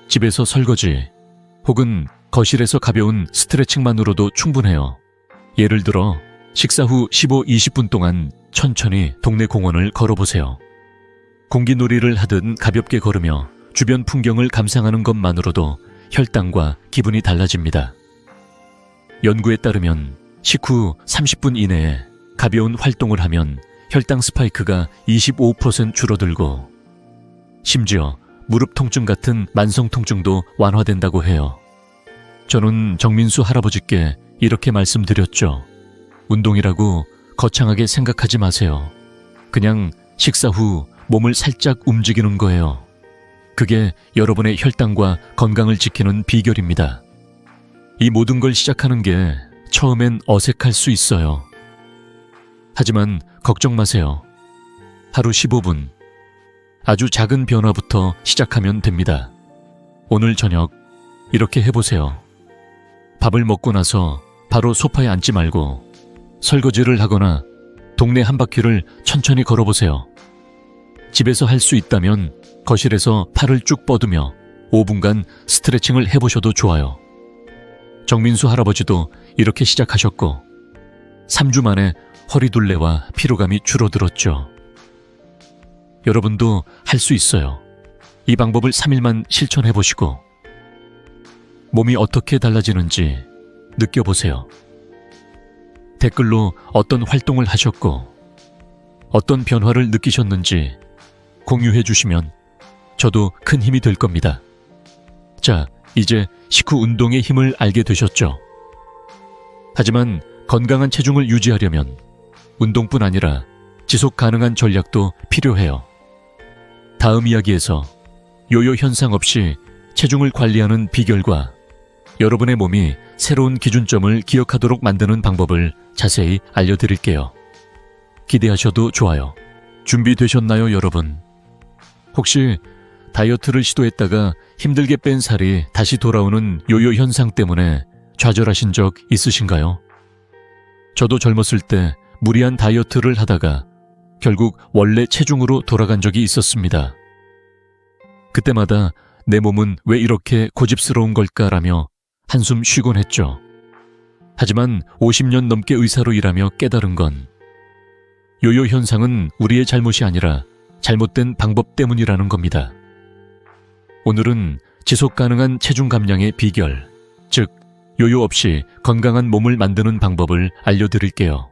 집에서 설거지, 혹은 거실에서 가벼운 스트레칭만으로도 충분해요. 예를 들어 식사 후 15-20분 동안 천천히 동네 공원을 걸어보세요. 공기놀이를 하듯 가볍게 걸으며 주변 풍경을 감상하는 것만으로도 혈당과 기분이 달라집니다. 연구에 따르면 식후 30분 이내에 가벼운 활동을 하면 혈당 스파이크가 25% 줄어들고 심지어 무릎 통증 같은 만성 통증도 완화된다고 해요. 저는 정민수 할아버지께 이렇게 말씀드렸죠. 운동이라고 거창하게 생각하지 마세요. 그냥 식사 후 몸을 살짝 움직이는 거예요. 그게 여러분의 혈당과 건강을 지키는 비결입니다. 이 모든 걸 시작하는 게 처음엔 어색할 수 있어요. 하지만 걱정 마세요. 하루 15분, 아주 작은 변화부터 시작하면 됩니다. 오늘 저녁 이렇게 해보세요. 밥을 먹고 나서 바로 소파에 앉지 말고 설거지를 하거나 동네 한 바퀴를 천천히 걸어보세요. 집에서 할 수 있다면 거실에서 팔을 쭉 뻗으며 5분간 스트레칭을 해보셔도 좋아요. 정민수 할아버지도 이렇게 시작하셨고 3주 만에 허리둘레와 피로감이 줄어들었죠. 여러분도 할 수 있어요. 이 방법을 3일만 실천해보시고 몸이 어떻게 달라지는지 느껴보세요. 댓글로 어떤 활동을 하셨고 어떤 변화를 느끼셨는지 공유해 주시면 저도 큰 힘이 될 겁니다. 자, 이제 식후 운동의 힘을 알게 되셨죠? 하지만 건강한 체중을 유지하려면 운동뿐 아니라 지속 가능한 전략도 필요해요. 다음 이야기에서 요요 현상 없이 체중을 관리하는 비결과 여러분의 몸이 새로운 기준점을 기억하도록 만드는 방법을 자세히 알려드릴게요. 기대하셔도 좋아요. 준비되셨나요, 여러분? 혹시 다이어트를 시도했다가 힘들게 뺀 살이 다시 돌아오는 요요 현상 때문에 좌절하신 적 있으신가요? 저도 젊었을 때 무리한 다이어트를 하다가 결국 원래 체중으로 돌아간 적이 있었습니다. 그때마다 내 몸은 왜 이렇게 고집스러운 걸까라며 한숨 쉬곤 했죠. 하지만 50년 넘게 의사로 일하며 깨달은 건 요요 현상은 우리의 잘못이 아니라 잘못된 방법 때문이라는 겁니다. 오늘은 지속 가능한 체중 감량의 비결, 즉 요요 없이 건강한 몸을 만드는 방법을 알려드릴게요.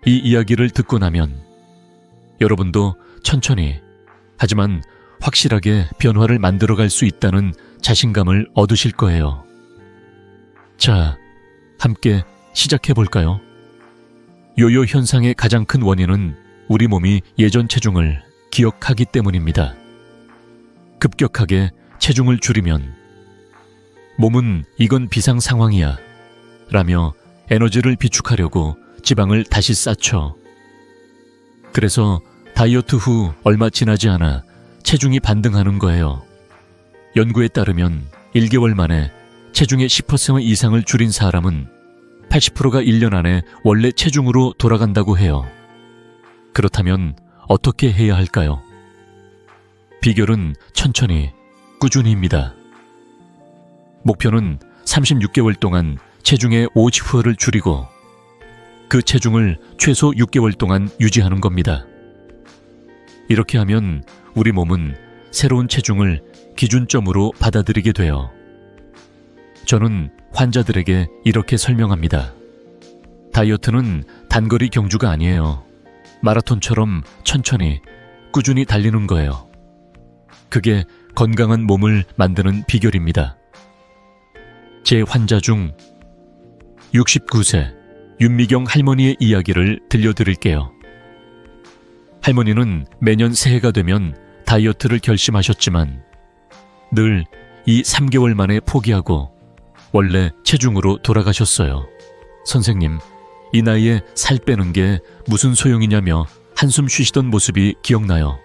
이 이야기를 듣고 나면 여러분도 천천히 하지만 확실하게 변화를 만들어갈 수 있다는 자신감을 얻으실 거예요. 자, 함께 시작해볼까요? 요요 현상의 가장 큰 원인은 우리 몸이 예전 체중을 기억하기 때문입니다. 급격하게 체중을 줄이면 몸은 이건 비상 상황이야 라며 에너지를 비축하려고 지방을 다시 쌓죠. 그래서 다이어트 후 얼마 지나지 않아 체중이 반등하는 거예요. 연구에 따르면 1개월 만에 체중의 10% 이상을 줄인 사람은 80%가 1년 안에 원래 체중으로 돌아간다고 해요. 그렇다면 어떻게 해야 할까요? 비결은 천천히, 꾸준히입니다. 목표는 36개월 동안 체중의 50%를 줄이고 그 체중을 최소 6개월 동안 유지하는 겁니다. 이렇게 하면 우리 몸은 새로운 체중을 기준점으로 받아들이게 돼요. 저는 환자들에게 이렇게 설명합니다. 다이어트는 단거리 경주가 아니에요. 마라톤처럼 천천히, 꾸준히 달리는 거예요. 그게 건강한 몸을 만드는 비결입니다. 제 환자 중 69세 윤미경 할머니의 이야기를 들려드릴게요. 할머니는 매년 새해가 되면 다이어트를 결심하셨지만 늘 이 3개월 만에 포기하고 원래 체중으로 돌아가셨어요. 선생님, 이 나이에 살 빼는 게 무슨 소용이냐며 한숨 쉬시던 모습이 기억나요.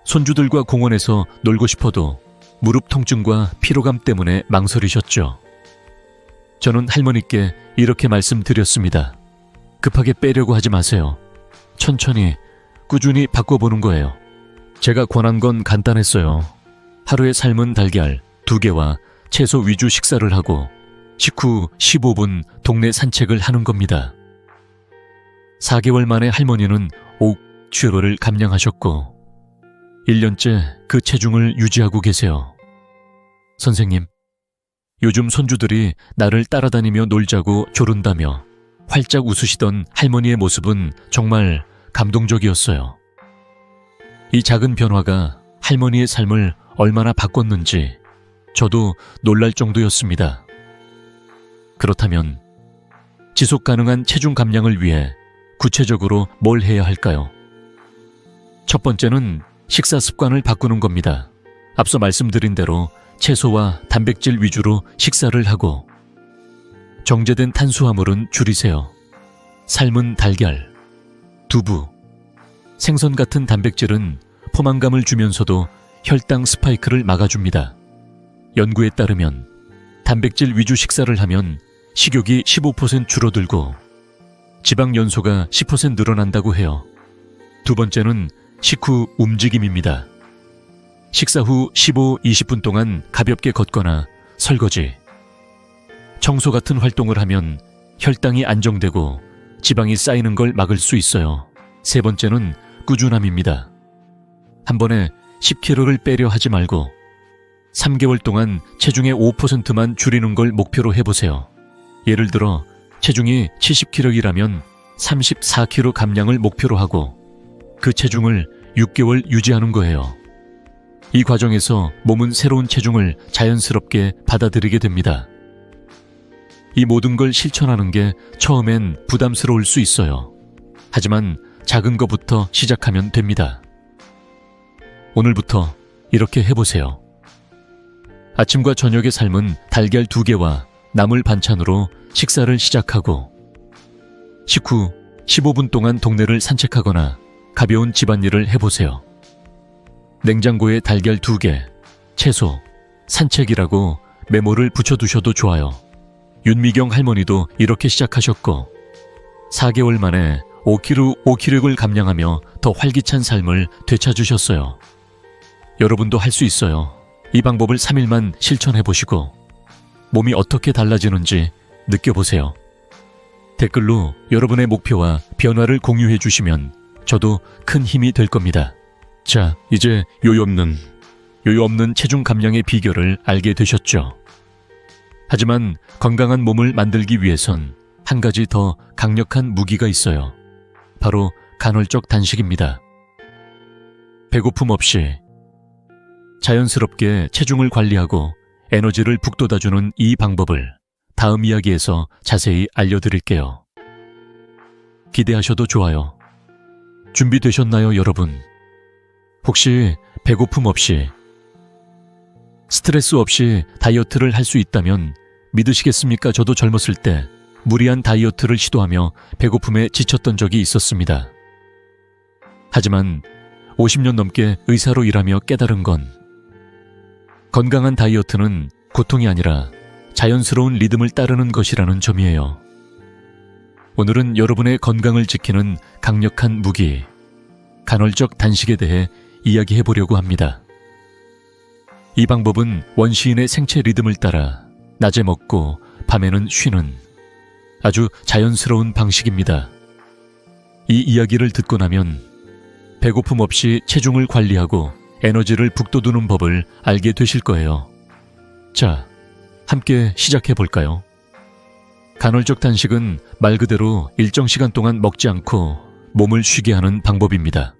손주들과 공원에서 놀고 싶어도 무릎 통증과 피로감 때문에 망설이셨죠. 저는 할머니께 이렇게 말씀드렸습니다. 급하게 빼려고 하지 마세요. 천천히, 꾸준히 바꿔보는 거예요. 제가 권한 건 간단했어요. 하루에 삶은 달걀 2개와 채소 위주 식사를 하고 식후 15분 동네 산책을 하는 겁니다. 4개월 만에 할머니는 5kg를 감량하셨고 1년째 그 체중을 유지하고 계세요. 선생님, 요즘 손주들이 나를 따라다니며 놀자고 조른다며 활짝 웃으시던 할머니의 모습은 정말 감동적이었어요. 이 작은 변화가 할머니의 삶을 얼마나 바꿨는지 저도 놀랄 정도였습니다. 그렇다면 지속 가능한 체중 감량을 위해 구체적으로 뭘 해야 할까요? 첫 번째는 식사 습관을 바꾸는 겁니다. 앞서 말씀드린 대로 채소와 단백질 위주로 식사를 하고 정제된 탄수화물은 줄이세요. 삶은 달걀, 두부, 생선 같은 단백질은 포만감을 주면서도 혈당 스파이크를 막아줍니다. 연구에 따르면 단백질 위주 식사를 하면 식욕이 15% 줄어들고 지방 연소가 10% 늘어난다고 해요. 두 번째는 식후 움직임입니다. 식사 후 15-20분 동안 가볍게 걷거나 설거지, 청소 같은 활동을 하면 혈당이 안정되고 지방이 쌓이는 걸 막을 수 있어요. 세 번째는 꾸준함입니다. 한 번에 10kg를 빼려 하지 말고 3개월 동안 체중의 5%만 줄이는 걸 목표로 해보세요. 예를 들어 체중이 70kg이라면 34kg 감량을 목표로 하고 그 체중을 6개월 유지하는 거예요. 이 과정에서 몸은 새로운 체중을 자연스럽게 받아들이게 됩니다. 이 모든 걸 실천하는 게 처음엔 부담스러울 수 있어요. 하지만 작은 것부터 시작하면 됩니다. 오늘부터 이렇게 해보세요. 아침과 저녁의 삶은 달걀 2개와 나물 반찬으로 식사를 시작하고 식후 15분 동안 동네를 산책하거나 가벼운 집안일을 해보세요. 냉장고에 달걀 2개, 채소, 산책이라고 메모를 붙여두셔도 좋아요. 윤미경 할머니도 이렇게 시작하셨고 4개월 만에 5kg을 감량하며 더 활기찬 삶을 되찾으셨어요. 여러분도 할 수 있어요. 이 방법을 3일만 실천해보시고 몸이 어떻게 달라지는지 느껴보세요. 댓글로 여러분의 목표와 변화를 공유해 주시면 저도 큰 힘이 될 겁니다. 자, 이제 요요 없는 체중 감량의 비결을 알게 되셨죠? 하지만 건강한 몸을 만들기 위해선 한 가지 더 강력한 무기가 있어요. 바로 간헐적 단식입니다. 배고픔 없이 자연스럽게 체중을 관리하고 에너지를 북돋아주는 이 방법을 다음 이야기에서 자세히 알려드릴게요. 기대하셔도 좋아요. 준비되셨나요, 여러분? 혹시 배고픔 없이, 스트레스 없이 다이어트를 할 수 있다면 믿으시겠습니까? 저도 젊었을 때 무리한 다이어트를 시도하며 배고픔에 지쳤던 적이 있었습니다. 하지만 50년 넘게 의사로 일하며 깨달은 건 건강한 다이어트는 고통이 아니라 자연스러운 리듬을 따르는 것이라는 점이에요. 오늘은 여러분의 건강을 지키는 강력한 무기, 간헐적 단식에 대해 이야기해 보려고 합니다. 이 방법은 원시인의 생체 리듬을 따라 낮에 먹고 밤에는 쉬는 아주 자연스러운 방식입니다. 이 이야기를 듣고 나면 배고픔 없이 체중을 관리하고 에너지를 북돋우는 법을 알게 되실 거예요. 자, 함께 시작해 볼까요? 간헐적 단식은 말 그대로 일정 시간 동안 먹지 않고 몸을 쉬게 하는 방법입니다.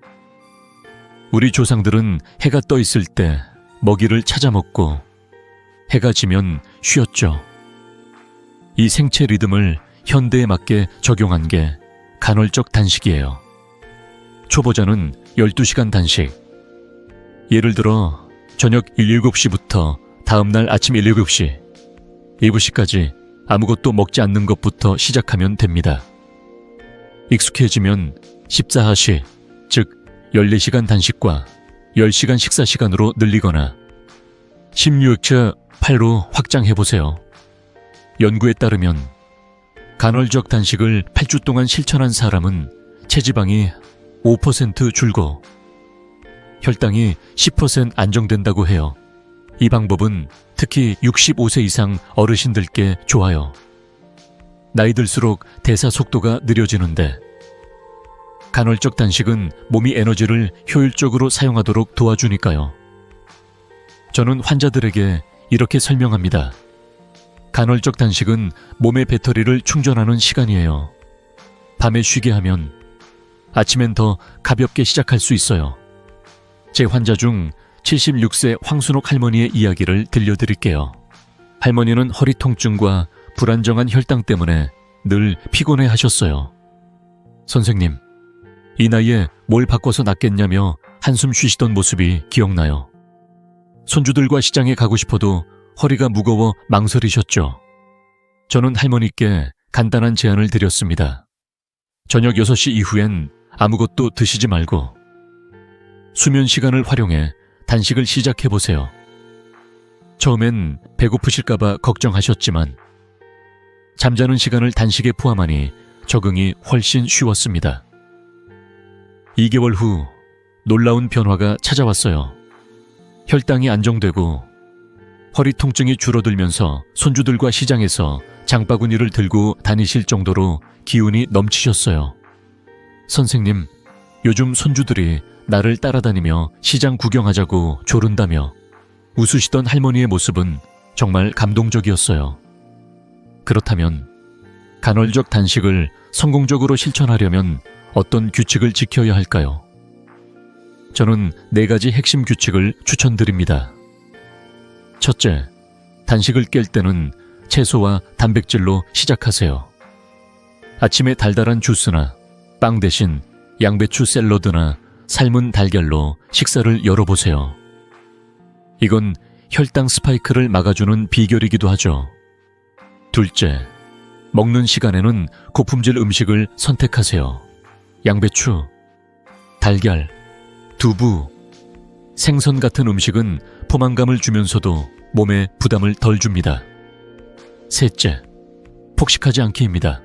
우리 조상들은 해가 떠 있을 때 먹이를 찾아 먹고 해가 지면 쉬었죠. 이 생체 리듬을 현대에 맞게 적용한 게 간헐적 단식이에요. 초보자는 12시간 단식. 예를 들어 저녁 7시부터 다음날 아침 7시, 7시까지 아무것도 먹지 않는 것부터 시작하면 됩니다. 익숙해지면 14하시, 즉 14시간 단식과 10시간 식사 시간으로 늘리거나 16차 8로 확장해보세요. 연구에 따르면 간헐적 단식을 8주 동안 실천한 사람은 체지방이 5% 줄고 혈당이 10% 안정된다고 해요. 이 방법은 특히 65세 이상 어르신들께 좋아요. 나이 들수록 대사 속도가 느려지는데 간헐적 단식은 몸이 에너지를 효율적으로 사용하도록 도와주니까요. 저는 환자들에게 이렇게 설명합니다. 간헐적 단식은 몸의 배터리를 충전하는 시간이에요. 밤에 쉬게 하면 아침엔 더 가볍게 시작할 수 있어요. 제 환자 중 76세 황순옥 할머니의 이야기를 들려드릴게요. 할머니는 허리 통증과 불안정한 혈당 때문에 늘 피곤해 하셨어요. 선생님, 이 나이에 뭘 바꿔서 낫겠냐며 한숨 쉬시던 모습이 기억나요. 손주들과 시장에 가고 싶어도 허리가 무거워 망설이셨죠. 저는 할머니께 간단한 제안을 드렸습니다. 저녁 6시 이후엔 아무것도 드시지 말고 수면 시간을 활용해 단식을 시작해보세요. 처음엔 배고프실까봐 걱정하셨지만 잠자는 시간을 단식에 포함하니 적응이 훨씬 쉬웠습니다. 2개월 후 놀라운 변화가 찾아왔어요. 혈당이 안정되고 허리 통증이 줄어들면서 손주들과 시장에서 장바구니를 들고 다니실 정도로 기운이 넘치셨어요. 선생님, 요즘 손주들이 나를 따라다니며 시장 구경하자고 조른다며 웃으시던 할머니의 모습은 정말 감동적이었어요. 그렇다면 간헐적 단식을 성공적으로 실천하려면 어떤 규칙을 지켜야 할까요? 저는 4가지 핵심 규칙을 추천드립니다. 첫째, 단식을 깰 때는 채소와 단백질로 시작하세요. 아침에 달달한 주스나 빵 대신 양배추 샐러드나 삶은 달걀로 식사를 열어보세요. 이건 혈당 스파이크를 막아주는 비결이기도 하죠. 둘째, 먹는 시간에는 고품질 음식을 선택하세요. 양배추, 달걀, 두부, 생선 같은 음식은 포만감을 주면서도 몸에 부담을 덜 줍니다. 셋째, 폭식하지 않기입니다.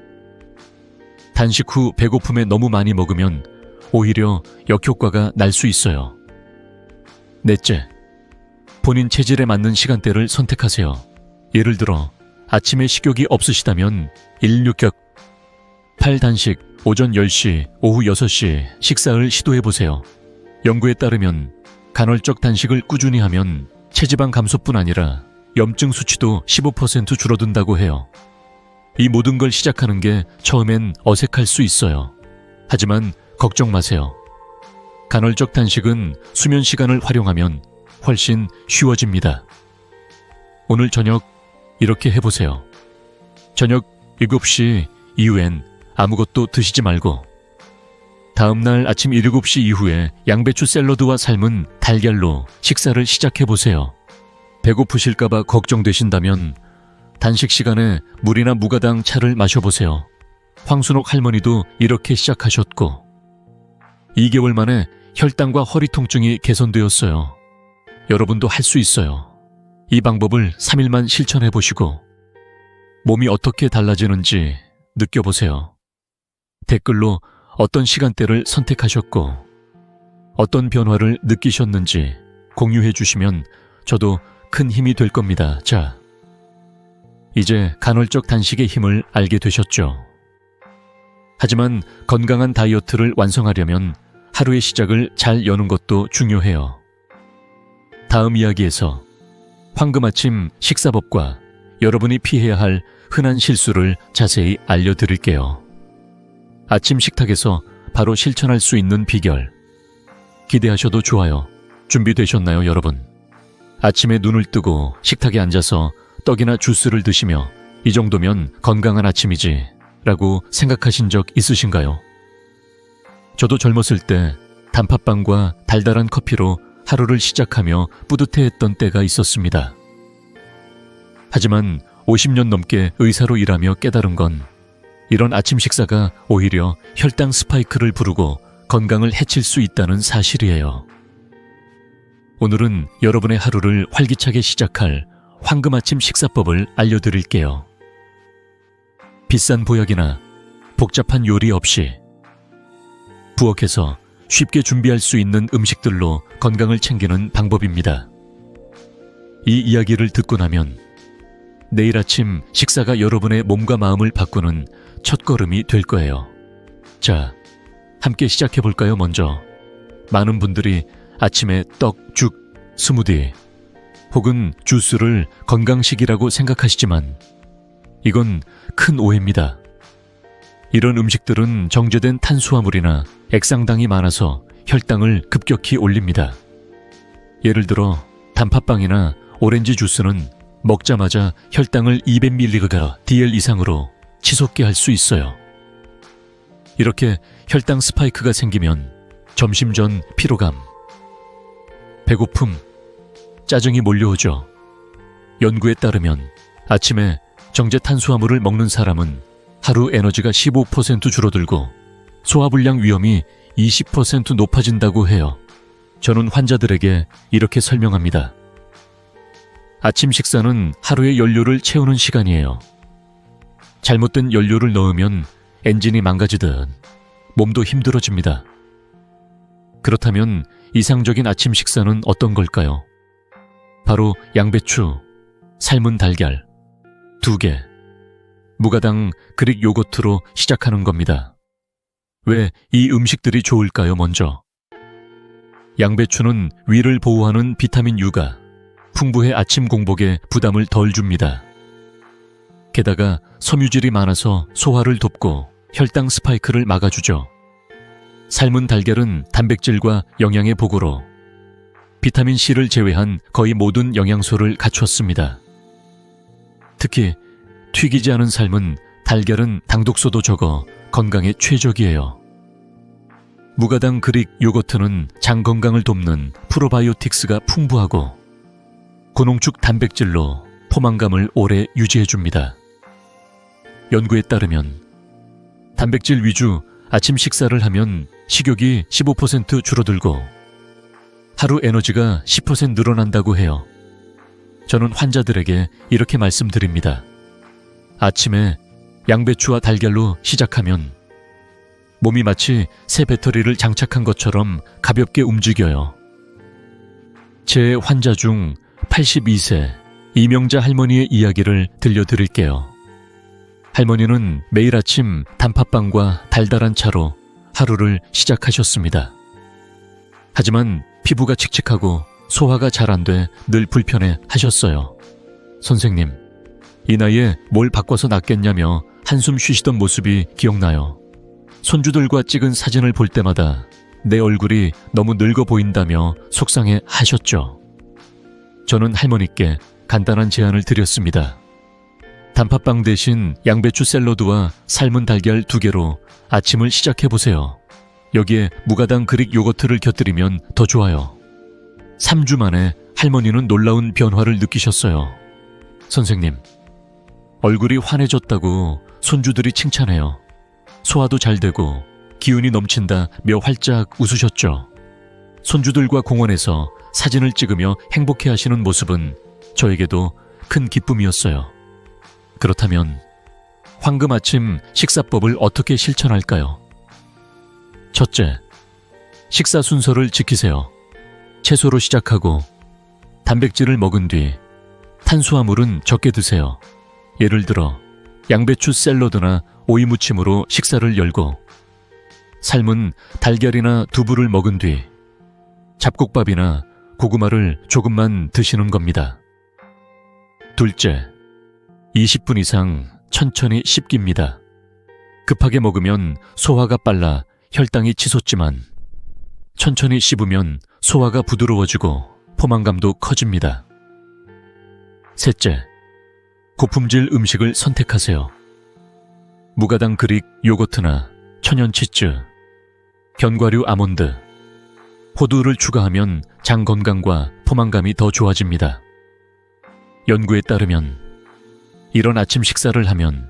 단식 후 배고픔에 너무 많이 먹으면 오히려 역효과가 날 수 있어요. 넷째, 본인 체질에 맞는 시간대를 선택하세요. 예를 들어 아침에 식욕이 없으시다면 16격 8단식 오전 10시, 오후 6시 식사를 시도해보세요. 연구에 따르면 간헐적 단식을 꾸준히 하면 체지방 감소뿐 아니라 염증 수치도 15% 줄어든다고 해요. 이 모든 걸 시작하는 게 처음엔 어색할 수 있어요. 하지만 걱정 마세요. 간헐적 단식은 수면 시간을 활용하면 훨씬 쉬워집니다. 오늘 저녁 이렇게 해보세요. 저녁 7시 이후엔 아무것도 드시지 말고 다음날 아침 7시 이후에 양배추 샐러드와 삶은 달걀로 식사를 시작해보세요. 배고프실까봐 걱정되신다면 단식 시간에 물이나 무가당 차를 마셔보세요. 황순옥 할머니도 이렇게 시작하셨고 2개월 만에 혈당과 허리 통증이 개선되었어요. 여러분도 할 수 있어요. 이 방법을 3일만 실천해보시고 몸이 어떻게 달라지는지 느껴보세요. 댓글로 어떤 시간대를 선택하셨고 어떤 변화를 느끼셨는지 공유해 주시면 저도 큰 힘이 될 겁니다. 자, 이제 간헐적 단식의 힘을 알게 되셨죠? 하지만 건강한 다이어트를 완성하려면 하루의 시작을 잘 여는 것도 중요해요. 다음 이야기에서 황금 아침 식사법과 여러분이 피해야 할 흔한 실수를 자세히 알려드릴게요. 아침 식탁에서 바로 실천할 수 있는 비결. 기대하셔도 좋아요. 준비되셨나요, 여러분? 아침에 눈을 뜨고 식탁에 앉아서 떡이나 주스를 드시며 이 정도면 건강한 아침이지 라고 생각하신 적 있으신가요? 저도 젊었을 때 단팥빵과 달달한 커피로 하루를 시작하며 뿌듯해했던 때가 있었습니다. 하지만 50년 넘게 의사로 일하며 깨달은 건 이런 아침 식사가 오히려 혈당 스파이크를 부르고 건강을 해칠 수 있다는 사실이에요. 오늘은 여러분의 하루를 활기차게 시작할 황금 아침 식사법을 알려드릴게요. 비싼 보약이나 복잡한 요리 없이 부엌에서 쉽게 준비할 수 있는 음식들로 건강을 챙기는 방법입니다. 이 이야기를 듣고 나면 내일 아침 식사가 여러분의 몸과 마음을 바꾸는 첫걸음이 될 거예요. 자, 함께 시작해볼까요? 먼저 많은 분들이 아침에 떡, 죽, 스무디 혹은 주스를 건강식이라고 생각하시지만 이건 큰 오해입니다. 이런 음식들은 정제된 탄수화물이나 액상당이 많아서 혈당을 급격히 올립니다. 예를 들어 단팥빵이나 오렌지 주스는 먹자마자 혈당을 200mg/dl 이상으로 치솟게 할 수 있어요. 이렇게 혈당 스파이크가 생기면 점심 전 피로감, 배고픔, 짜증이 몰려오죠. 연구에 따르면 아침에 정제 탄수화물을 먹는 사람은 하루 에너지가 15% 줄어들고 소화불량 위험이 20% 높아진다고 해요. 저는 환자들에게 이렇게 설명합니다. 아침 식사는 하루의 연료를 채우는 시간이에요. 잘못된 연료를 넣으면 엔진이 망가지듯 몸도 힘들어집니다. 그렇다면 이상적인 아침 식사는 어떤 걸까요? 바로 양배추, 삶은 달걀, 2개, 무가당 그릭 요거트로 시작하는 겁니다. 왜 이 음식들이 좋을까요? 먼저 양배추는 위를 보호하는 비타민 U가 풍부해 아침 공복에 부담을 덜 줍니다. 게다가 섬유질이 많아서 소화를 돕고 혈당 스파이크를 막아주죠. 삶은 달걀은 단백질과 영양의 보고로 비타민 C를 제외한 거의 모든 영양소를 갖췄습니다. 특히 튀기지 않은 삶은 달걀은 당독소도 적어 건강에 최적이에요. 무가당 그릭 요거트는 장 건강을 돕는 프로바이오틱스가 풍부하고 고농축 단백질로 포만감을 오래 유지해줍니다. 연구에 따르면 단백질 위주 아침 식사를 하면 식욕이 15% 줄어들고 하루 에너지가 10% 늘어난다고 해요. 저는 환자들에게 이렇게 말씀드립니다. 아침에 양배추와 달걀로 시작하면 몸이 마치 새 배터리를 장착한 것처럼 가볍게 움직여요. 제 환자 중 82세 이명자 할머니의 이야기를 들려드릴게요. 할머니는 매일 아침 단팥빵과 달달한 차로 하루를 시작하셨습니다. 하지만 피부가 칙칙하고 소화가 잘 안 돼 늘 불편해 하셨어요. 선생님, 이 나이에 뭘 바꿔서 낫겠냐며 한숨 쉬시던 모습이 기억나요. 손주들과 찍은 사진을 볼 때마다 내 얼굴이 너무 늙어 보인다며 속상해 하셨죠. 저는 할머니께 간단한 제안을 드렸습니다. 단팥빵 대신 양배추 샐러드와 삶은 달걀 2개로 아침을 시작해보세요. 여기에 무가당 그릭 요거트를 곁들이면 더 좋아요. 3주 만에 할머니는 놀라운 변화를 느끼셨어요. 선생님, 얼굴이 환해졌다고 손주들이 칭찬해요. 소화도 잘 되고 기운이 넘친다며 활짝 웃으셨죠. 손주들과 공원에서 사진을 찍으며 행복해하시는 모습은 저에게도 큰 기쁨이었어요. 그렇다면 황금 아침 식사법을 어떻게 실천할까요? 첫째, 식사 순서를 지키세요. 채소로 시작하고 단백질을 먹은 뒤 탄수화물은 적게 드세요. 예를 들어 양배추 샐러드나 오이 무침으로 식사를 열고 삶은 달걀이나 두부를 먹은 뒤 잡곡밥이나 고구마를 조금만 드시는 겁니다. 둘째, 20분 이상 천천히 씹기입니다. 급하게 먹으면 소화가 빨라 혈당이 치솟지만 천천히 씹으면 소화가 부드러워지고 포만감도 커집니다. 셋째, 고품질 음식을 선택하세요. 무가당 그릭 요거트나 천연 치즈, 견과류 아몬드, 호두를 추가하면 장 건강과 포만감이 더 좋아집니다. 연구에 따르면 이런 아침 식사를 하면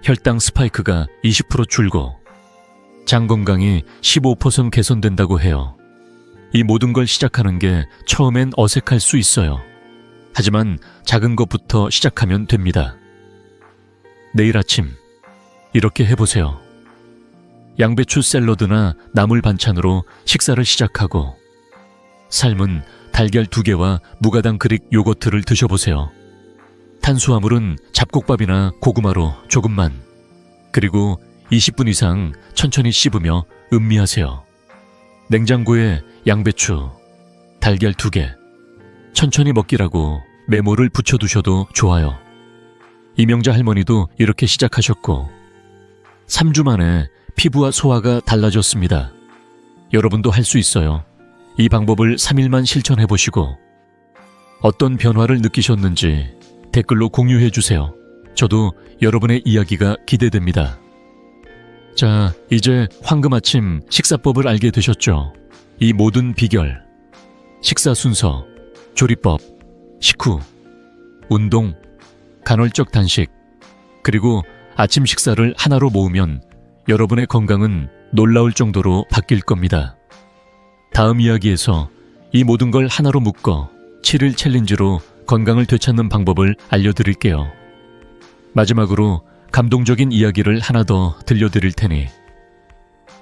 혈당 스파이크가 20% 줄고 장 건강이 15% 개선된다고 해요. 이 모든 걸 시작하는 게 처음엔 어색할 수 있어요. 하지만 작은 것부터 시작하면 됩니다. 내일 아침 이렇게 해보세요. 양배추 샐러드나 나물 반찬으로 식사를 시작하고 삶은 달걀 2개와 무가당 그릭 요거트를 드셔보세요. 탄수화물은 잡곡밥이나 고구마로 조금만, 그리고 20분 이상 천천히 씹으며 음미하세요. 냉장고에 양배추, 달걀 2개, 천천히 먹기라고 메모를 붙여두셔도 좋아요. 이명자 할머니도 이렇게 시작하셨고 3주 만에 피부와 소화가 달라졌습니다. 여러분도 할 수 있어요. 이 방법을 3일만 실천해보시고 어떤 변화를 느끼셨는지 댓글로 공유해주세요. 저도 여러분의 이야기가 기대됩니다. 자, 이제 황금 아침 식사법을 알게 되셨죠? 이 모든 비결, 식사 순서, 조리법, 식후, 운동, 간헐적 단식, 그리고 아침 식사를 하나로 모으면 여러분의 건강은 놀라울 정도로 바뀔 겁니다. 다음 이야기에서 이 모든 걸 하나로 묶어 7일 챌린지로 건강을 되찾는 방법을 알려드릴게요. 마지막으로 감동적인 이야기를 하나 더 들려드릴 테니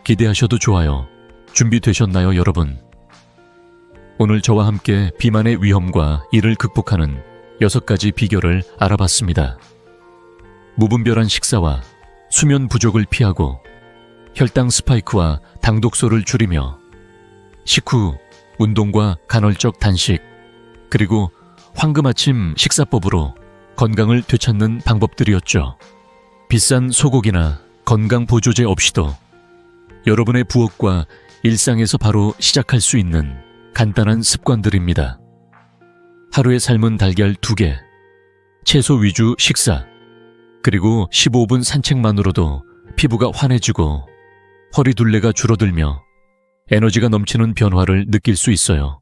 기대하셔도 좋아요. 준비되셨나요, 여러분? 오늘 저와 함께 비만의 위험과 이를 극복하는 6가지 비결을 알아봤습니다. 무분별한 식사와 수면 부족을 피하고 혈당 스파이크와 당독소를 줄이며 식후, 운동과 간헐적 단식, 그리고 황금 아침 식사법으로 건강을 되찾는 방법들이었죠. 비싼 소고기나 건강 보조제 없이도 여러분의 부엌과 일상에서 바로 시작할 수 있는 간단한 습관들입니다. 하루에 삶은 달걀 2개, 채소 위주 식사, 그리고 15분 산책만으로도 피부가 환해지고 허리 둘레가 줄어들며 에너지가 넘치는 변화를 느낄 수 있어요.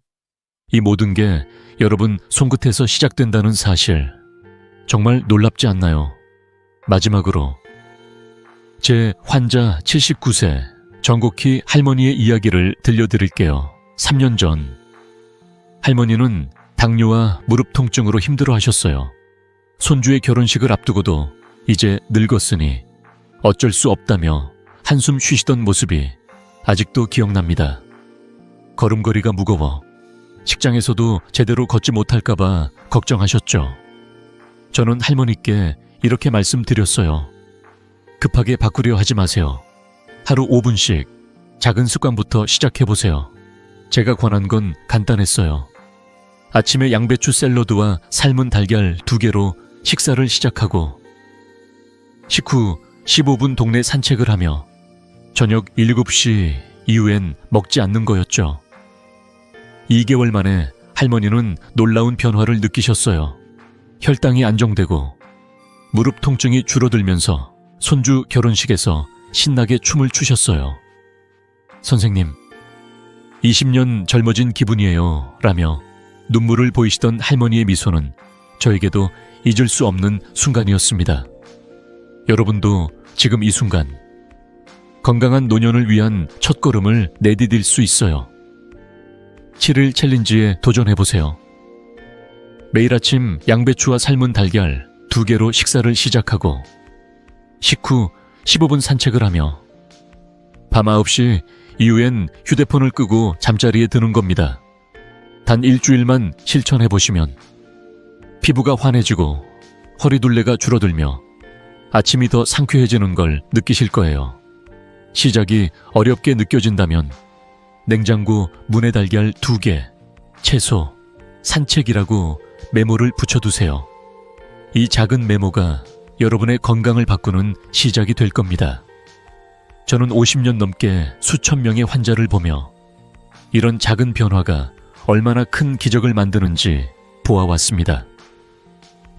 이 모든 게 여러분 손끝에서 시작된다는 사실, 정말 놀랍지 않나요? 마지막으로 제 환자 79세 정곡희 할머니의 이야기를 들려드릴게요. 3년 전 할머니는 당뇨와 무릎 통증으로 힘들어 하셨어요. 손주의 결혼식을 앞두고도 이제 늙었으니 어쩔 수 없다며 한숨 쉬시던 모습이 아직도 기억납니다. 걸음걸이가 무거워 식장에서도 제대로 걷지 못할까봐 걱정하셨죠. 저는 할머니께 이렇게 말씀드렸어요. 급하게 바꾸려 하지 마세요. 하루 5분씩 작은 습관부터 시작해보세요. 제가 권한 건 간단했어요. 아침에 양배추 샐러드와 삶은 달걀 2개로 식사를 시작하고 식후 15분 동네 산책을 하며 저녁 7시 이후엔 먹지 않는 거였죠. 2개월 만에 할머니는 놀라운 변화를 느끼셨어요. 혈당이 안정되고 무릎 통증이 줄어들면서 손주 결혼식에서 신나게 춤을 추셨어요. 선생님, 20년 젊어진 기분이에요 라며 눈물을 보이시던 할머니의 미소는 저에게도 잊을 수 없는 순간이었습니다. 여러분도 지금 이 순간 건강한 노년을 위한 첫걸음을 내디딜 수 있어요. 7일 챌린지에 도전해보세요. 매일 아침 양배추와 삶은 달걀 2개로 식사를 시작하고 식후 15분 산책을 하며 밤 9시 이후엔 휴대폰을 끄고 잠자리에 드는 겁니다. 단 일주일만 실천해보시면 피부가 환해지고 허리둘레가 줄어들며 아침이 더 상쾌해지는 걸 느끼실 거예요. 시작이 어렵게 느껴진다면 냉장고 문에 달걀 2개, 채소, 산책이라고 메모를 붙여두세요. 이 작은 메모가 여러분의 건강을 바꾸는 시작이 될 겁니다. 저는 50년 넘게 수천 명의 환자를 보며 이런 작은 변화가 얼마나 큰 기적을 만드는지 보아왔습니다.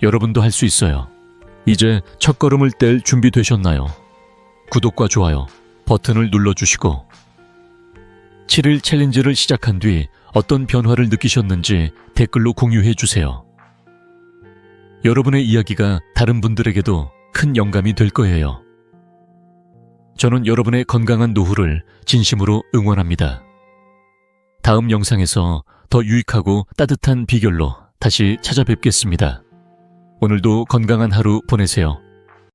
여러분도 할 수 있어요. 이제 첫걸음을 뗄 준비 되셨나요? 구독과 좋아요 버튼을 눌러주시고 7일 챌린지를 시작한 뒤 어떤 변화를 느끼셨는지 댓글로 공유해 주세요. 여러분의 이야기가 다른 분들에게도 큰 영감이 될 거예요. 저는 여러분의 건강한 노후를 진심으로 응원합니다. 다음 영상에서 더 유익하고 따뜻한 비결로 다시 찾아뵙겠습니다. 오늘도 건강한 하루 보내세요.